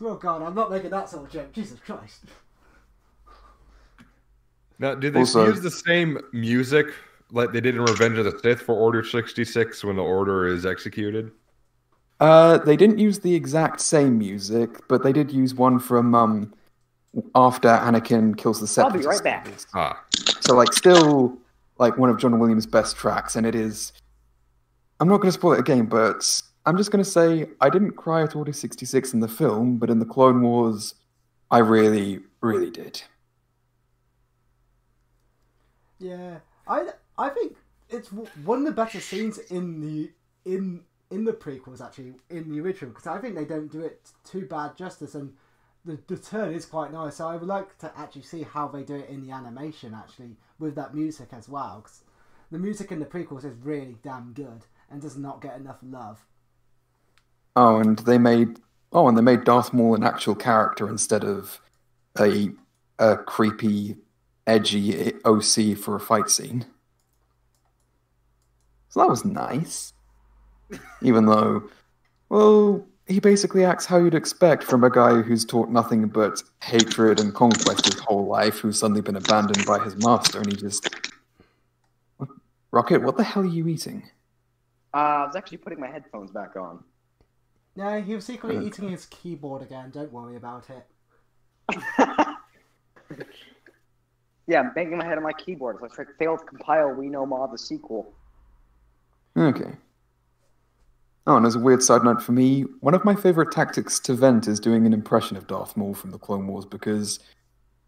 Oh god, I'm not making that sort of joke. Jesus Christ. Now, did they use the same music like they did in Revenge of the Sith for Order 66 when the Order is executed? They didn't use the exact same music, but they did use one from after Anakin kills the Separatist. I'll be right back. So, still, one of John Williams' best tracks, and it is... I'm not going to spoil it again, but I'm just going to say I didn't cry at Order 66 in the film, but in the Clone Wars, I really, really did. Yeah, I think it's one of the better scenes in the prequels, actually, in the original, because I think they don't do it too bad justice, and the turn is quite nice. So I would like to actually see how they do it in the animation, actually, with that music as well, because the music in the prequels is really damn good and does not get enough love. And they made Darth Maul an actual character instead of a creepy, edgy OC for a fight scene. So that was nice. Even though, well, he basically acts how you'd expect from a guy who's taught nothing but hatred and conquest his whole life, who's suddenly been abandoned by his master, and he just... Rocket, what the hell are you eating? I was actually putting my headphones back on. No, he was secretly eating his keyboard again. Don't worry about it. Yeah, I'm banging my head on my keyboard. It's like failed to compile We Know Ma the sequel. Okay. Oh, and as a weird side note for me, one of my favorite tactics to vent is doing an impression of Darth Maul from the Clone Wars because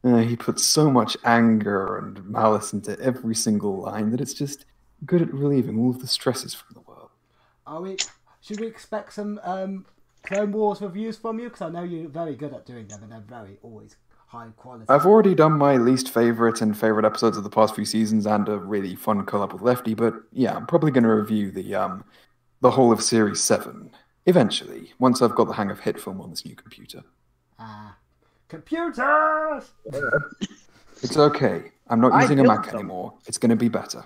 he puts so much anger and malice into every single line that it's just good at relieving all of the stresses from the world. Should we expect some Clone Wars reviews from you? Because I know you're very good at doing them, and they're very always high quality. I've already done my least favorite and favorite episodes of the past few seasons and a really fun collab with Lefty, but yeah, I'm probably going to review the whole of Series 7 eventually, once I've got the hang of hit film on this new computer. Computers! It's okay. I'm not using a Mac anymore. It's going to be better.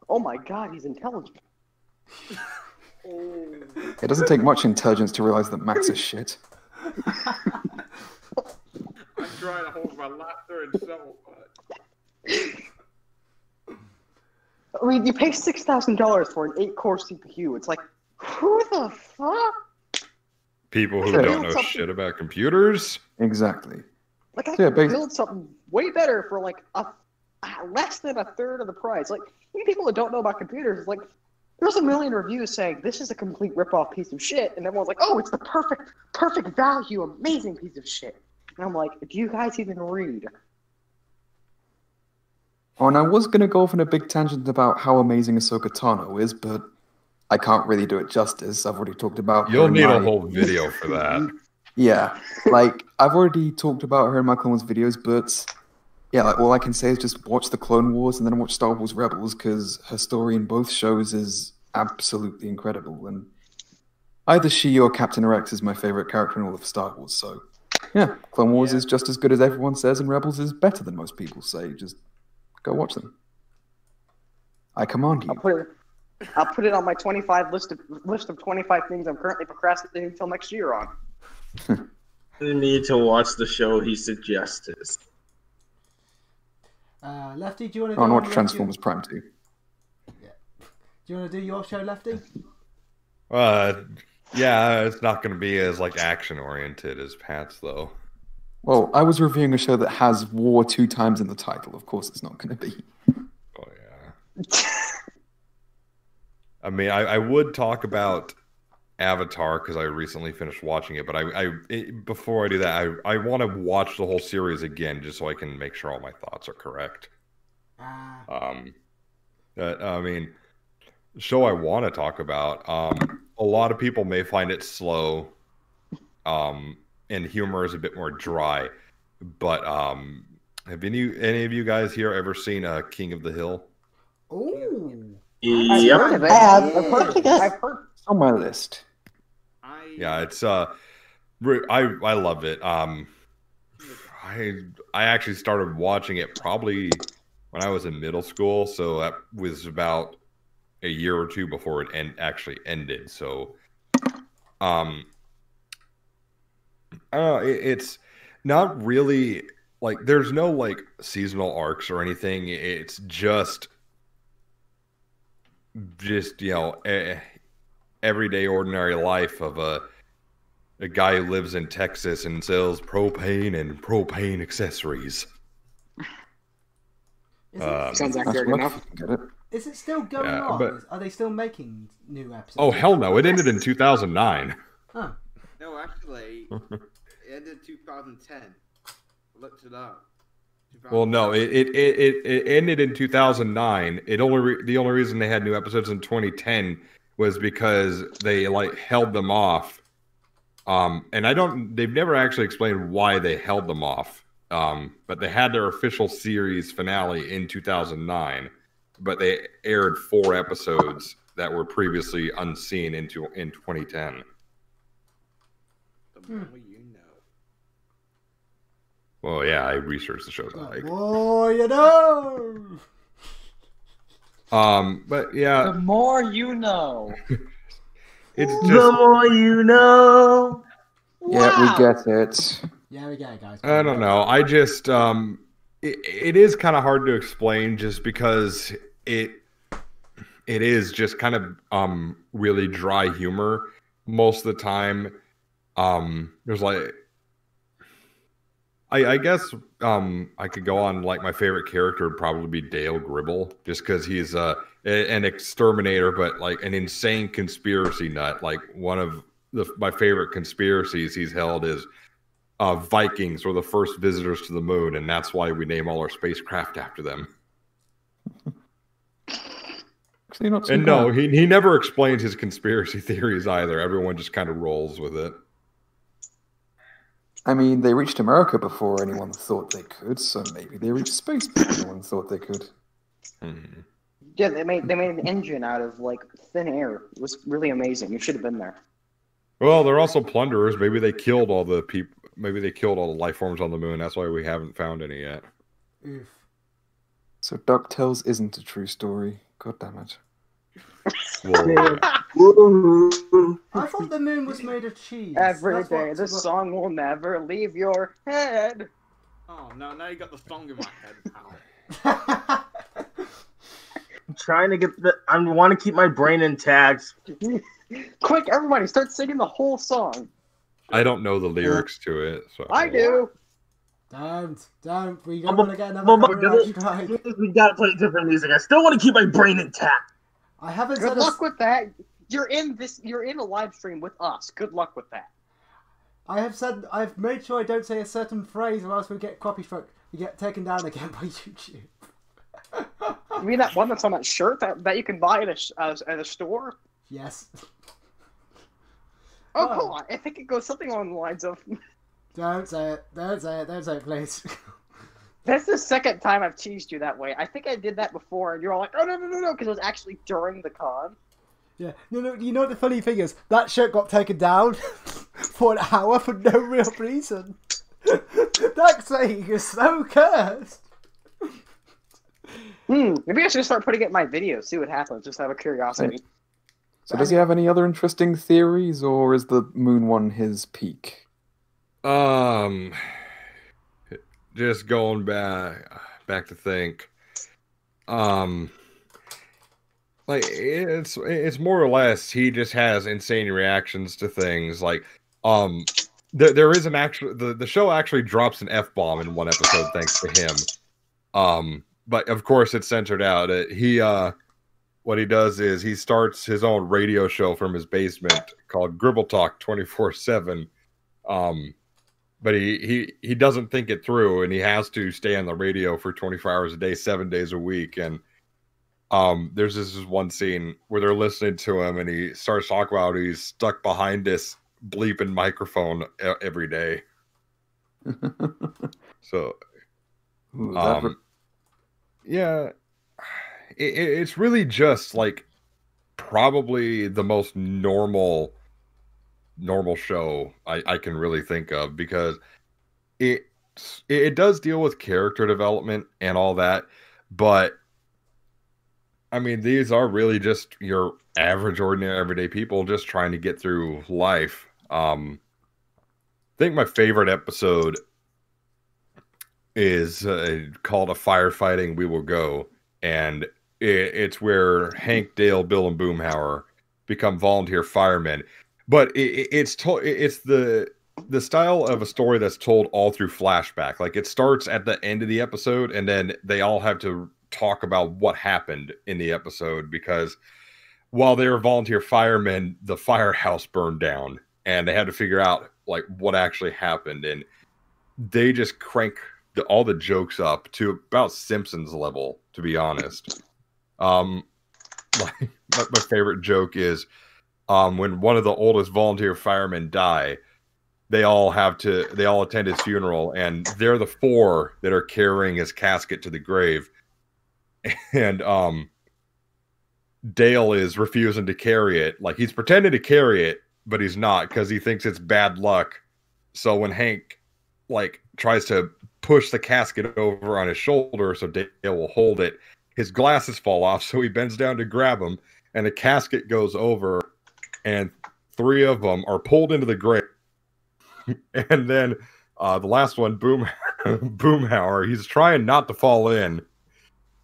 Oh my god, he's intelligent. It doesn't take much intelligence to realize that Macs is shit. I'm trying to hold my laughter and so I mean, you pay $6,000 for an 8-core CPU. It's like, who the fuck? People who Yeah. don't know shit about computers. Exactly. Like, I Yeah, could build something way better for like less than a third of the price. Like, even people that don't know about computers, like, there's a million reviews saying this is a complete rip-off piece of shit, and everyone's like, oh, it's the perfect value, amazing piece of shit. And I'm like, do you guys even read? Oh, and I was going to go off on a big tangent about how amazing Ahsoka Tano is, but I can't really do it justice. I've already talked about her You'll in need a my- whole video for that. Yeah, like, I've already talked about her in my Clone Wars videos, but yeah, like, all I can say is just watch the Clone Wars and then watch Star Wars Rebels, because her story in both shows is absolutely incredible, and either she or Captain Rex is my favorite character in all of Star Wars, so yeah, Clone Wars is just as good as everyone says, and Rebels is better than most people say. Just go watch them. I command you. I'll put it on my 25 list of 25 things I'm currently procrastinating until next year on. You need to watch the show he suggested. Lefty, do you want to Oh, and watch Transformers Prime 2. Yeah. Do you want to do your show, Lefty? Yeah, it's not going to be as like action oriented as Pat's though. Well, I was reviewing a show that has war 2 times in the title. Of course it's not going to be. Oh yeah. I mean, I would talk about Avatar because I recently finished watching it, but before I do that, I want to watch the whole series again just so I can make sure all my thoughts are correct. I mean, show I want to talk about. A lot of people may find it slow, and humor is a bit more dry. But have any of you guys here ever seen King of the Hill? Ooh. Yep. I've heard of it. I've heard. On my list. Yeah, it's I love it. I actually started watching it probably when I was in middle school, so that was about a year or two before it actually ended. So, I don't know, it's not really like there's no like seasonal arcs or anything. It's just you know, everyday ordinary life of a guy who lives in Texas and sells propane and propane accessories. Sounds accurate enough. Is it still going on? but- Are they still making new episodes? Oh hell no! It ended in 2009. Oh. No, actually, it ended 2010. I looked it up. Well, no, it ended in 2009. The only reason they had new episodes in 2010 was because they like held them off. And they've never actually explained why they held them off. But they had their official series finale in 2009, but they aired 4 episodes that were previously unseen in 2010. The more you know. Well, yeah, I researched the shows I like. Boy, you know. But yeah, The more you know. it's The just more you know. Yeah, we get it. Yeah, we get it, guys. I don't know. I just it is kind of hard to explain just because it is just kind of really dry humor most of the time. There's like I guess I could go on like my favorite character would probably be Dale Gribble, just because he's an exterminator, but like an insane conspiracy nut. Like one of my favorite conspiracies he's held is Vikings were the first visitors to the moon, and that's why we name all our spacecraft after them. And no, he never explains his conspiracy theories either. Everyone just kind of rolls with it. I mean, they reached America before anyone thought they could, so maybe they reached space before anyone thought they could. Mm-hmm. Yeah, they made an engine out of like thin air. It was really amazing. You should have been there. Well, they're also plunderers. Maybe they killed all the people. Maybe they killed all the life forms on the moon. That's why we haven't found any yet. Oof. So DuckTales isn't a true story. God damn it. I thought the moon was made of cheese. Every That's day, what- this song will never leave your head. Oh no! Now you got the song in my head. Ow. I'm trying to get I want to keep my brain intact. Quick, everybody, start singing the whole song. I don't know the lyrics to it. So I do. Don't. We don't want to get another copyright strike. We gotta play different music. I still want to keep my brain intact. I haven't Good said luck with that. You're in a live stream with us. Good luck with that. I've made sure I don't say a certain phrase or else we get copy struck. We get taken down again by YouTube. You mean that one that's on that shirt that you can buy at a store? Yes. Oh, come on. I think it goes something along the lines of... Don't say it. Don't say it, please. That's the second time I've teased you that way. I think I did that before, and you're all like, oh, no, because it was actually during the con. Yeah. No, you know what the funny thing is? That shirt got taken down for an hour for no real reason. That saying is so cursed. Maybe I should start putting it in my videos, see what happens, just out of curiosity. So does he have any other interesting theories, or is the moon one his peak? Just going back to think. Like it's more or less he just has insane reactions to things. Like there is an actual the show actually drops an F-bomb in one episode thanks to him. But of course it's censored out. What he does is he starts his own radio show from his basement called Gribble Talk 24/7. But he doesn't think it through, and he has to stay on the radio for 24 hours a day, 7 days a week. And there's this one scene where they're listening to him, and he starts talking about he's stuck behind this bleeping microphone every day. So, yeah, it's really just like probably the most normal show I can really think of, because it does deal with character development and all that, but I mean these are really just your average, ordinary, everyday people just trying to get through life. I think my favorite episode is called "A Firefighting We Will Go," and it's where Hank, Dale, Bill, and Boomhauer become volunteer firemen. But it's the style of a story that's told all through flashback. Like it starts at the end of the episode, and then they all have to talk about what happened in the episode, because while they were volunteer firemen, the firehouse burned down, and they had to figure out like what actually happened. And they just crank all the jokes up to about Simpsons level, to be honest. My favorite joke is when one of the oldest volunteer firemen die, they all attend his funeral, and they're the four that are carrying his casket to the grave. And Dale is refusing to carry it. Like he's pretending to carry it, but he's not, because he thinks it's bad luck. So when Hank like tries to push the casket over on his shoulder so Dale will hold it, his glasses fall off, so he bends down to grab them, and the casket goes over, and three of them are pulled into the grave. And then the last one, Boomhauer, he's trying not to fall in,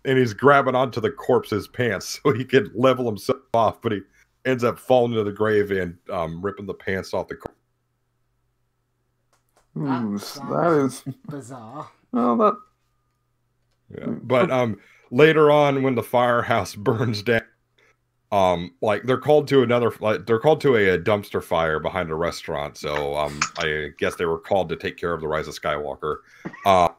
and he's grabbing onto the corpse's pants so he could level himself off, but he ends up falling into the grave and ripping the pants off the corpse. Ooh, That that is. bizarre. Oh, that. Yeah. But later on, when the firehouse burns down, like they're called to a dumpster fire behind a restaurant. So I guess they were called to take care of the Rise of Skywalker. But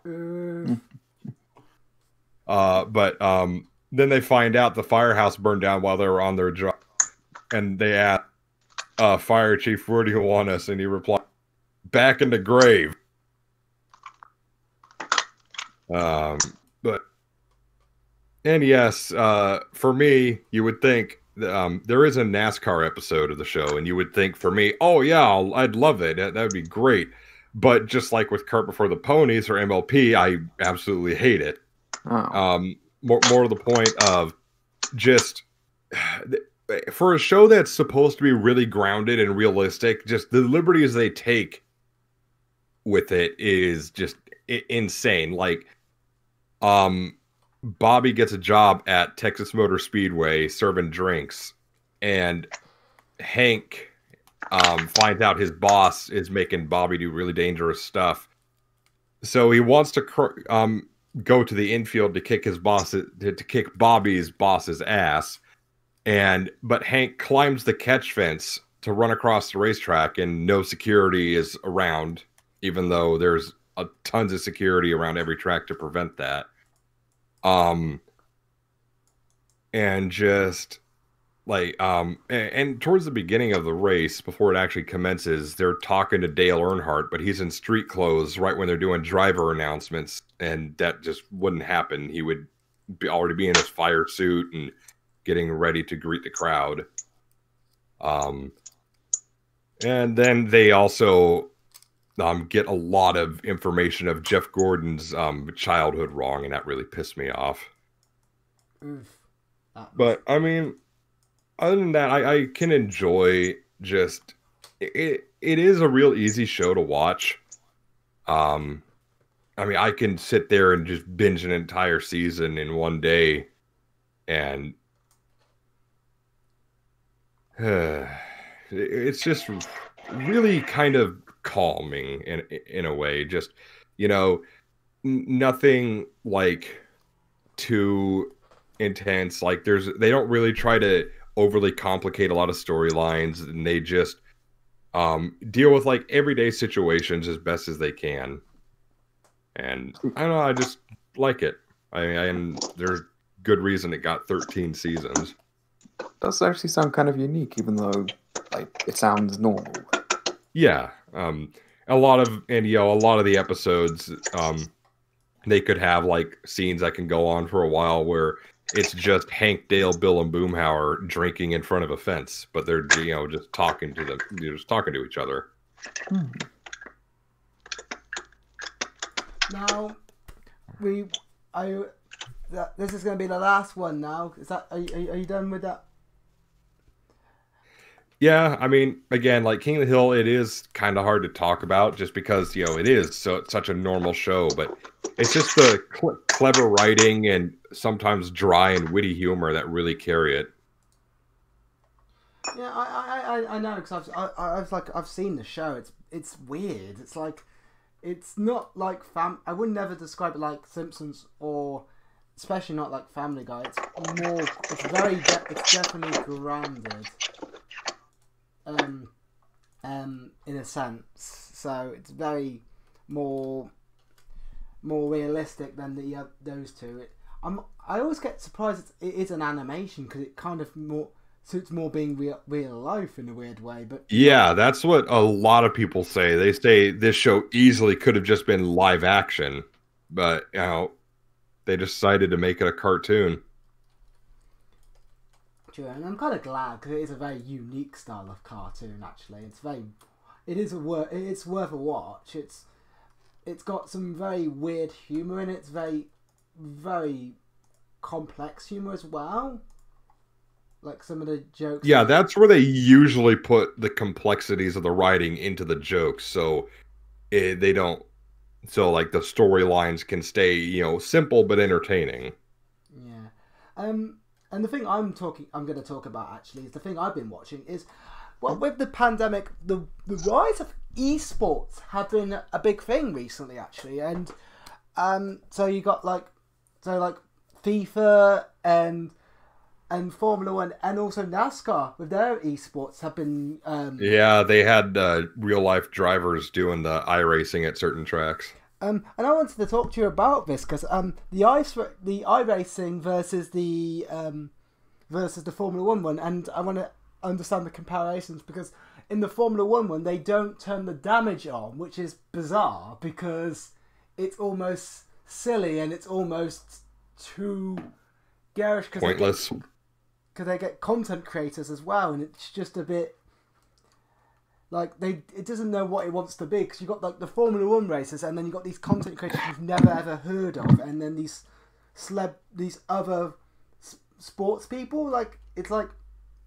then they find out the firehouse burned down while they were on their job, and they asked Fire Chief, "Where do you want us?" And he replied, "Back in the grave." And yes, for me, you would think there is a NASCAR episode of the show, and you would think for me, oh yeah, I'd love it. That would be great. But just like with Cart Before the Ponies or MLP, I absolutely hate it. Oh. More to the point of just for a show that's supposed to be really grounded and realistic, just the liberties they take with it is just insane. Like, Bobby gets a job at Texas Motor Speedway serving drinks, and Hank finds out his boss is making Bobby do really dangerous stuff. So he wants to go to the infield to kick kick Bobby's boss's ass, but Hank climbs the catch fence to run across the racetrack, and no security is around, even though there's tons of security around every track to prevent that. And just like, and towards the beginning of the race, before it actually commences, they're talking to Dale Earnhardt, but he's in street clothes right when they're doing driver announcements, and that just wouldn't happen. He would already be in his fire suit and getting ready to greet the crowd. And then they also get a lot of information of Jeff Gordon's childhood wrong, and that really pissed me off. But I mean, other than that, I can enjoy just it is a real easy show to watch. I mean, I can sit there and just binge an entire season in one day, and it's just really kind of calming in a way. Just, nothing like too intense. Like they don't really try to overly complicate a lot of storylines, and they just deal with like everyday situations as best as they can. And I don't know, I just like it. And there's good reason it got 13 seasons. It does actually sound kind of unique, even though like it sounds normal. Yeah. A lot of the episodes, they could have like scenes that can go on for a while where it's just Hank, Dale, Bill, and Boomhauer drinking in front of a fence, but they're just talking to each other. Now, this is going to be the last one. Now, are you done with that? Yeah, I mean, again, like King of the Hill, it is kind of hard to talk about just because, it is such a normal show, but it's just the clever writing and sometimes dry and witty humor that really carry it. Yeah, I know, because I've seen the show. It's weird. It's like, it's not like I would never describe it like Simpsons, or especially not like Family Guy. It's definitely grounded. In a sense, so it's very more realistic than those two. I always get surprised it is an animation, because it kind of suits more being real life in a weird way. But yeah, that's what a lot of people say. They say this show easily could have just been live action, but they decided to make it a cartoon. And I'm kind of glad, because it is a very unique style of cartoon. Actually, it's worth a watch. It's got some very weird humor in it. It's very, very complex humor as well. Like some of the jokes. Yeah, that's where they usually put the complexities of the writing into the jokes, so they don't. So like the storylines can stay, simple but entertaining. Yeah. And the thing I'm going to talk about actually is the thing I've been watching is well, with the pandemic, the rise of esports have been a big thing recently, actually, and so you got like FIFA and Formula One and also NASCAR with their esports have been. Yeah, they had real life drivers doing the iRacing at certain tracks. And I wanted to talk to you about this because the iRacing versus the Formula one, and I want to understand the comparisons because in the Formula one they don't turn the damage on, which is bizarre because it's almost silly and it's almost too garish Pointless. Because they get content creators as well, and it's just a bit like it doesn't know what it wants to be because you've got like the Formula One races, and then you've got these content creators you've never ever heard of, and then these other sports people. Like it's like,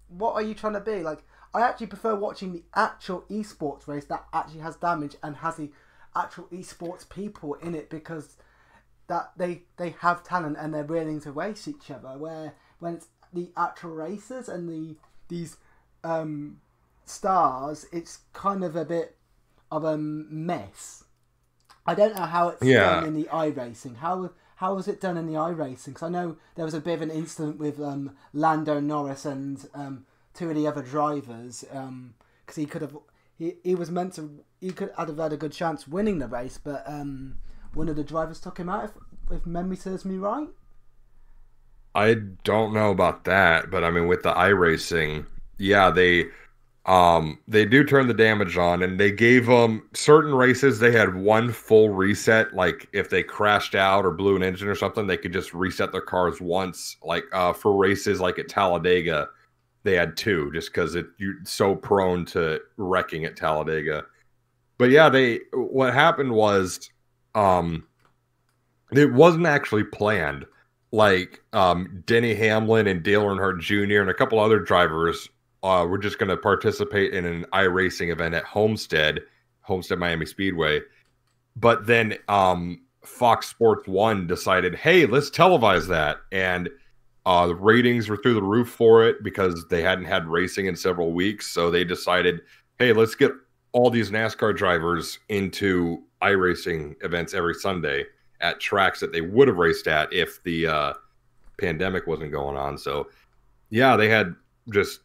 what are you trying to be? Like I actually prefer watching the actual esports race that actually has damage and has the actual esports people in it because that they have talent and they're willing to race each other. Where when it's the actual racers and these stars, it's kind of a bit of a mess. I don't know how it's done in the iRacing. How was it done in the iRacing? Because I know there was a bit of an incident with Lando Norris and two of the other drivers because he could have had a good chance winning the race, but one of the drivers took him out, if memory serves me right. I don't know about that, but I mean with the iRacing, yeah, they do turn the damage on, and they gave them certain races. They had one full reset, like if they crashed out or blew an engine or something, they could just reset their cars once. Like for races like at Talladega, they had two, just because you're so prone to wrecking at Talladega. But yeah, what happened was it wasn't actually planned. Like Denny Hamlin and Dale Earnhardt Jr. and a couple other drivers were just going to participate in an iRacing event at Homestead Miami Speedway. But then Fox Sports 1 decided, hey, let's televise that. And the ratings were through the roof for it because they hadn't had racing in several weeks. So they decided, hey, let's get all these NASCAR drivers into iRacing events every Sunday at tracks that they would have raced at if the pandemic wasn't going on. So, yeah, they had just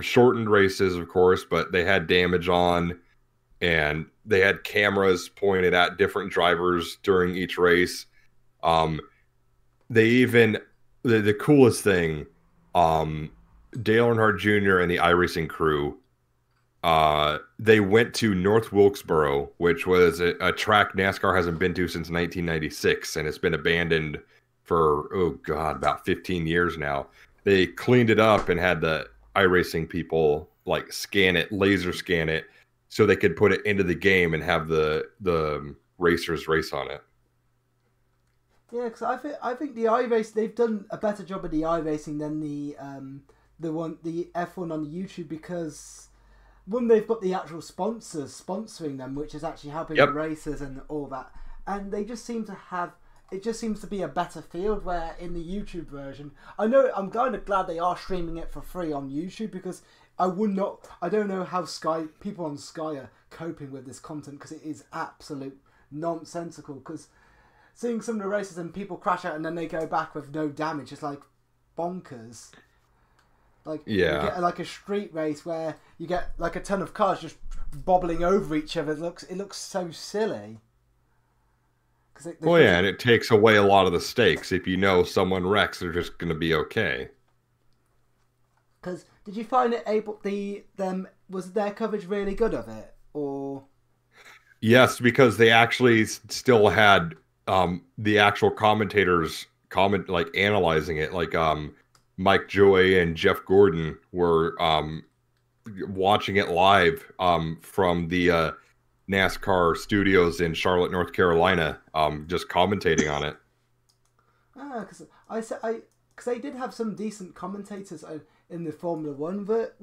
shortened races, of course, but they had damage on, and they had cameras pointed at different drivers during each race. They even, the coolest thing, Dale Earnhardt Jr. and the iRacing crew, they went to North Wilkesboro, which was a track NASCAR hasn't been to since 1996, and it's been abandoned for, about 15 years now. They cleaned it up and had the iRacing people like laser scan it, so they could put it into the game and have the racers race on it. Yeah, because I think the iRacing, they've done a better job of the iRacing than the F1 on YouTube because one, they've got the actual sponsors sponsoring them, which is actually helping the racers and all that, and they just seem to have. It just seems to be a better field where in the YouTube version, I'm kind of glad they are streaming it for free on YouTube because I don't know how people on Sky are coping with this content because it is absolute nonsensical. Because seeing some of the races and people crash out and then they go back with no damage is like bonkers. Like you get like a street race where you get like a ton of cars just bobbling over each other. It looks so silly. And it takes away a lot of the stakes. If you know someone wrecks, they're just going to be okay. Because did you find it was their coverage really good of it, or? Yes, because they actually still had the actual commentators analyzing it, like Mike Joy and Jeff Gordon were watching it live from the NASCAR studios in Charlotte, North Carolina, just commentating on it. Because they did have some decent commentators in the Formula One, but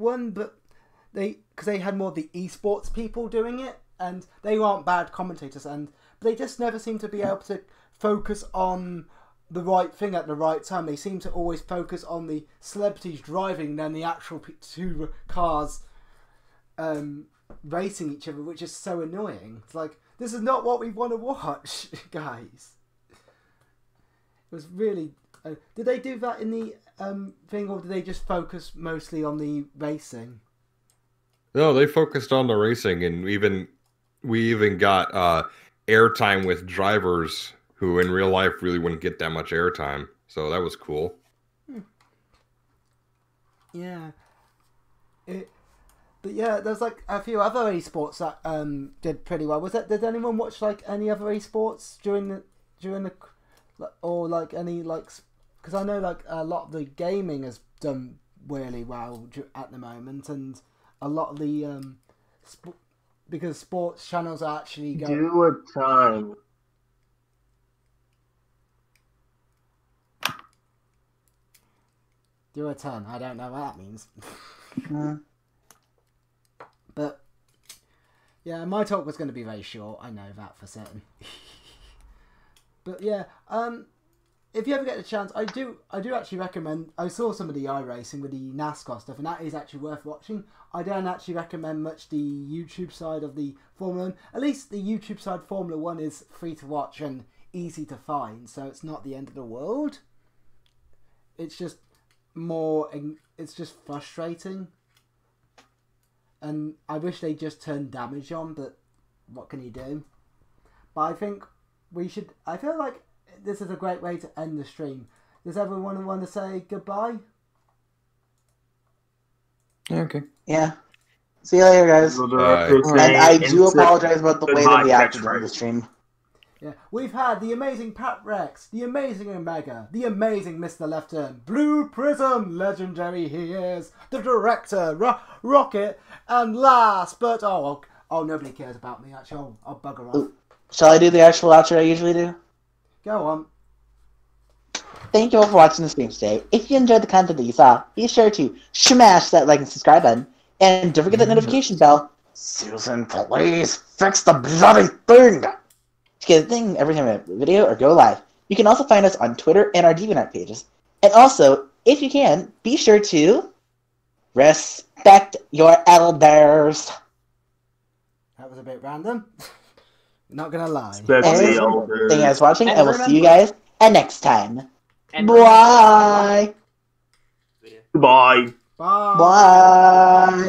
because they had more of the esports people doing it, and they aren't bad commentators, but they just never seem to be able to focus on the right thing at the right time. They seem to always focus on the celebrities driving than the actual two cars racing each other, which is so annoying. It's like, this is not what we want to watch, guys. It was really... did they do that in the thing, or did they just focus mostly on the racing? No, they focused on the racing, and we even got airtime with drivers who in real life really wouldn't get that much airtime. So that was cool. Yeah. But yeah, there's like a few other esports that did pretty well. Did anyone watch like any other esports during the or like any like, because I know like a lot of the gaming has done really well at the moment, and a lot of the because sports channels are actually going. Do a ton. Do a ton. I don't know what that means. But yeah, my talk was going to be very short. I know that for certain. But yeah, if you ever get the chance, I do actually recommend. I saw some of the iRacing with the NASCAR stuff, and that is actually worth watching. I don't actually recommend much the YouTube side of the Formula 1. At least the YouTube side Formula 1 is free to watch and easy to find, so it's not the end of the world. It's just it's just frustrating. And I wish they just turned damage on, but what can you do? But I think I feel like this is a great way to end the stream. Does everyone want to say goodbye? Yeah, okay. Yeah. See you later, guys. And I do apologize about the way that we acted during the stream. Yeah, we've had the amazing Pat Rex, the amazing Omega, the amazing Mr. Left Turn, Blue Prism, legendary he is, the director, Rocket, and last but nobody cares about me actually. I'll bugger off. Ooh. Shall I do the actual outro I usually do? Go on. Thank you all for watching the stream today. If you enjoyed the content that you saw, be sure to smash that like and subscribe button, and don't forget that notification bell. Susan, please fix the bloody thing! To get a thing every time we have a video or go live. You can also find us on Twitter and our DeviantArt pages. And also, if you can, be sure to respect your elders. That was a bit random. Not gonna lie. Respect the elders. Thank you guys for watching, and we'll see you remember- guys next time. And Bye! Goodbye. Bye. Bye!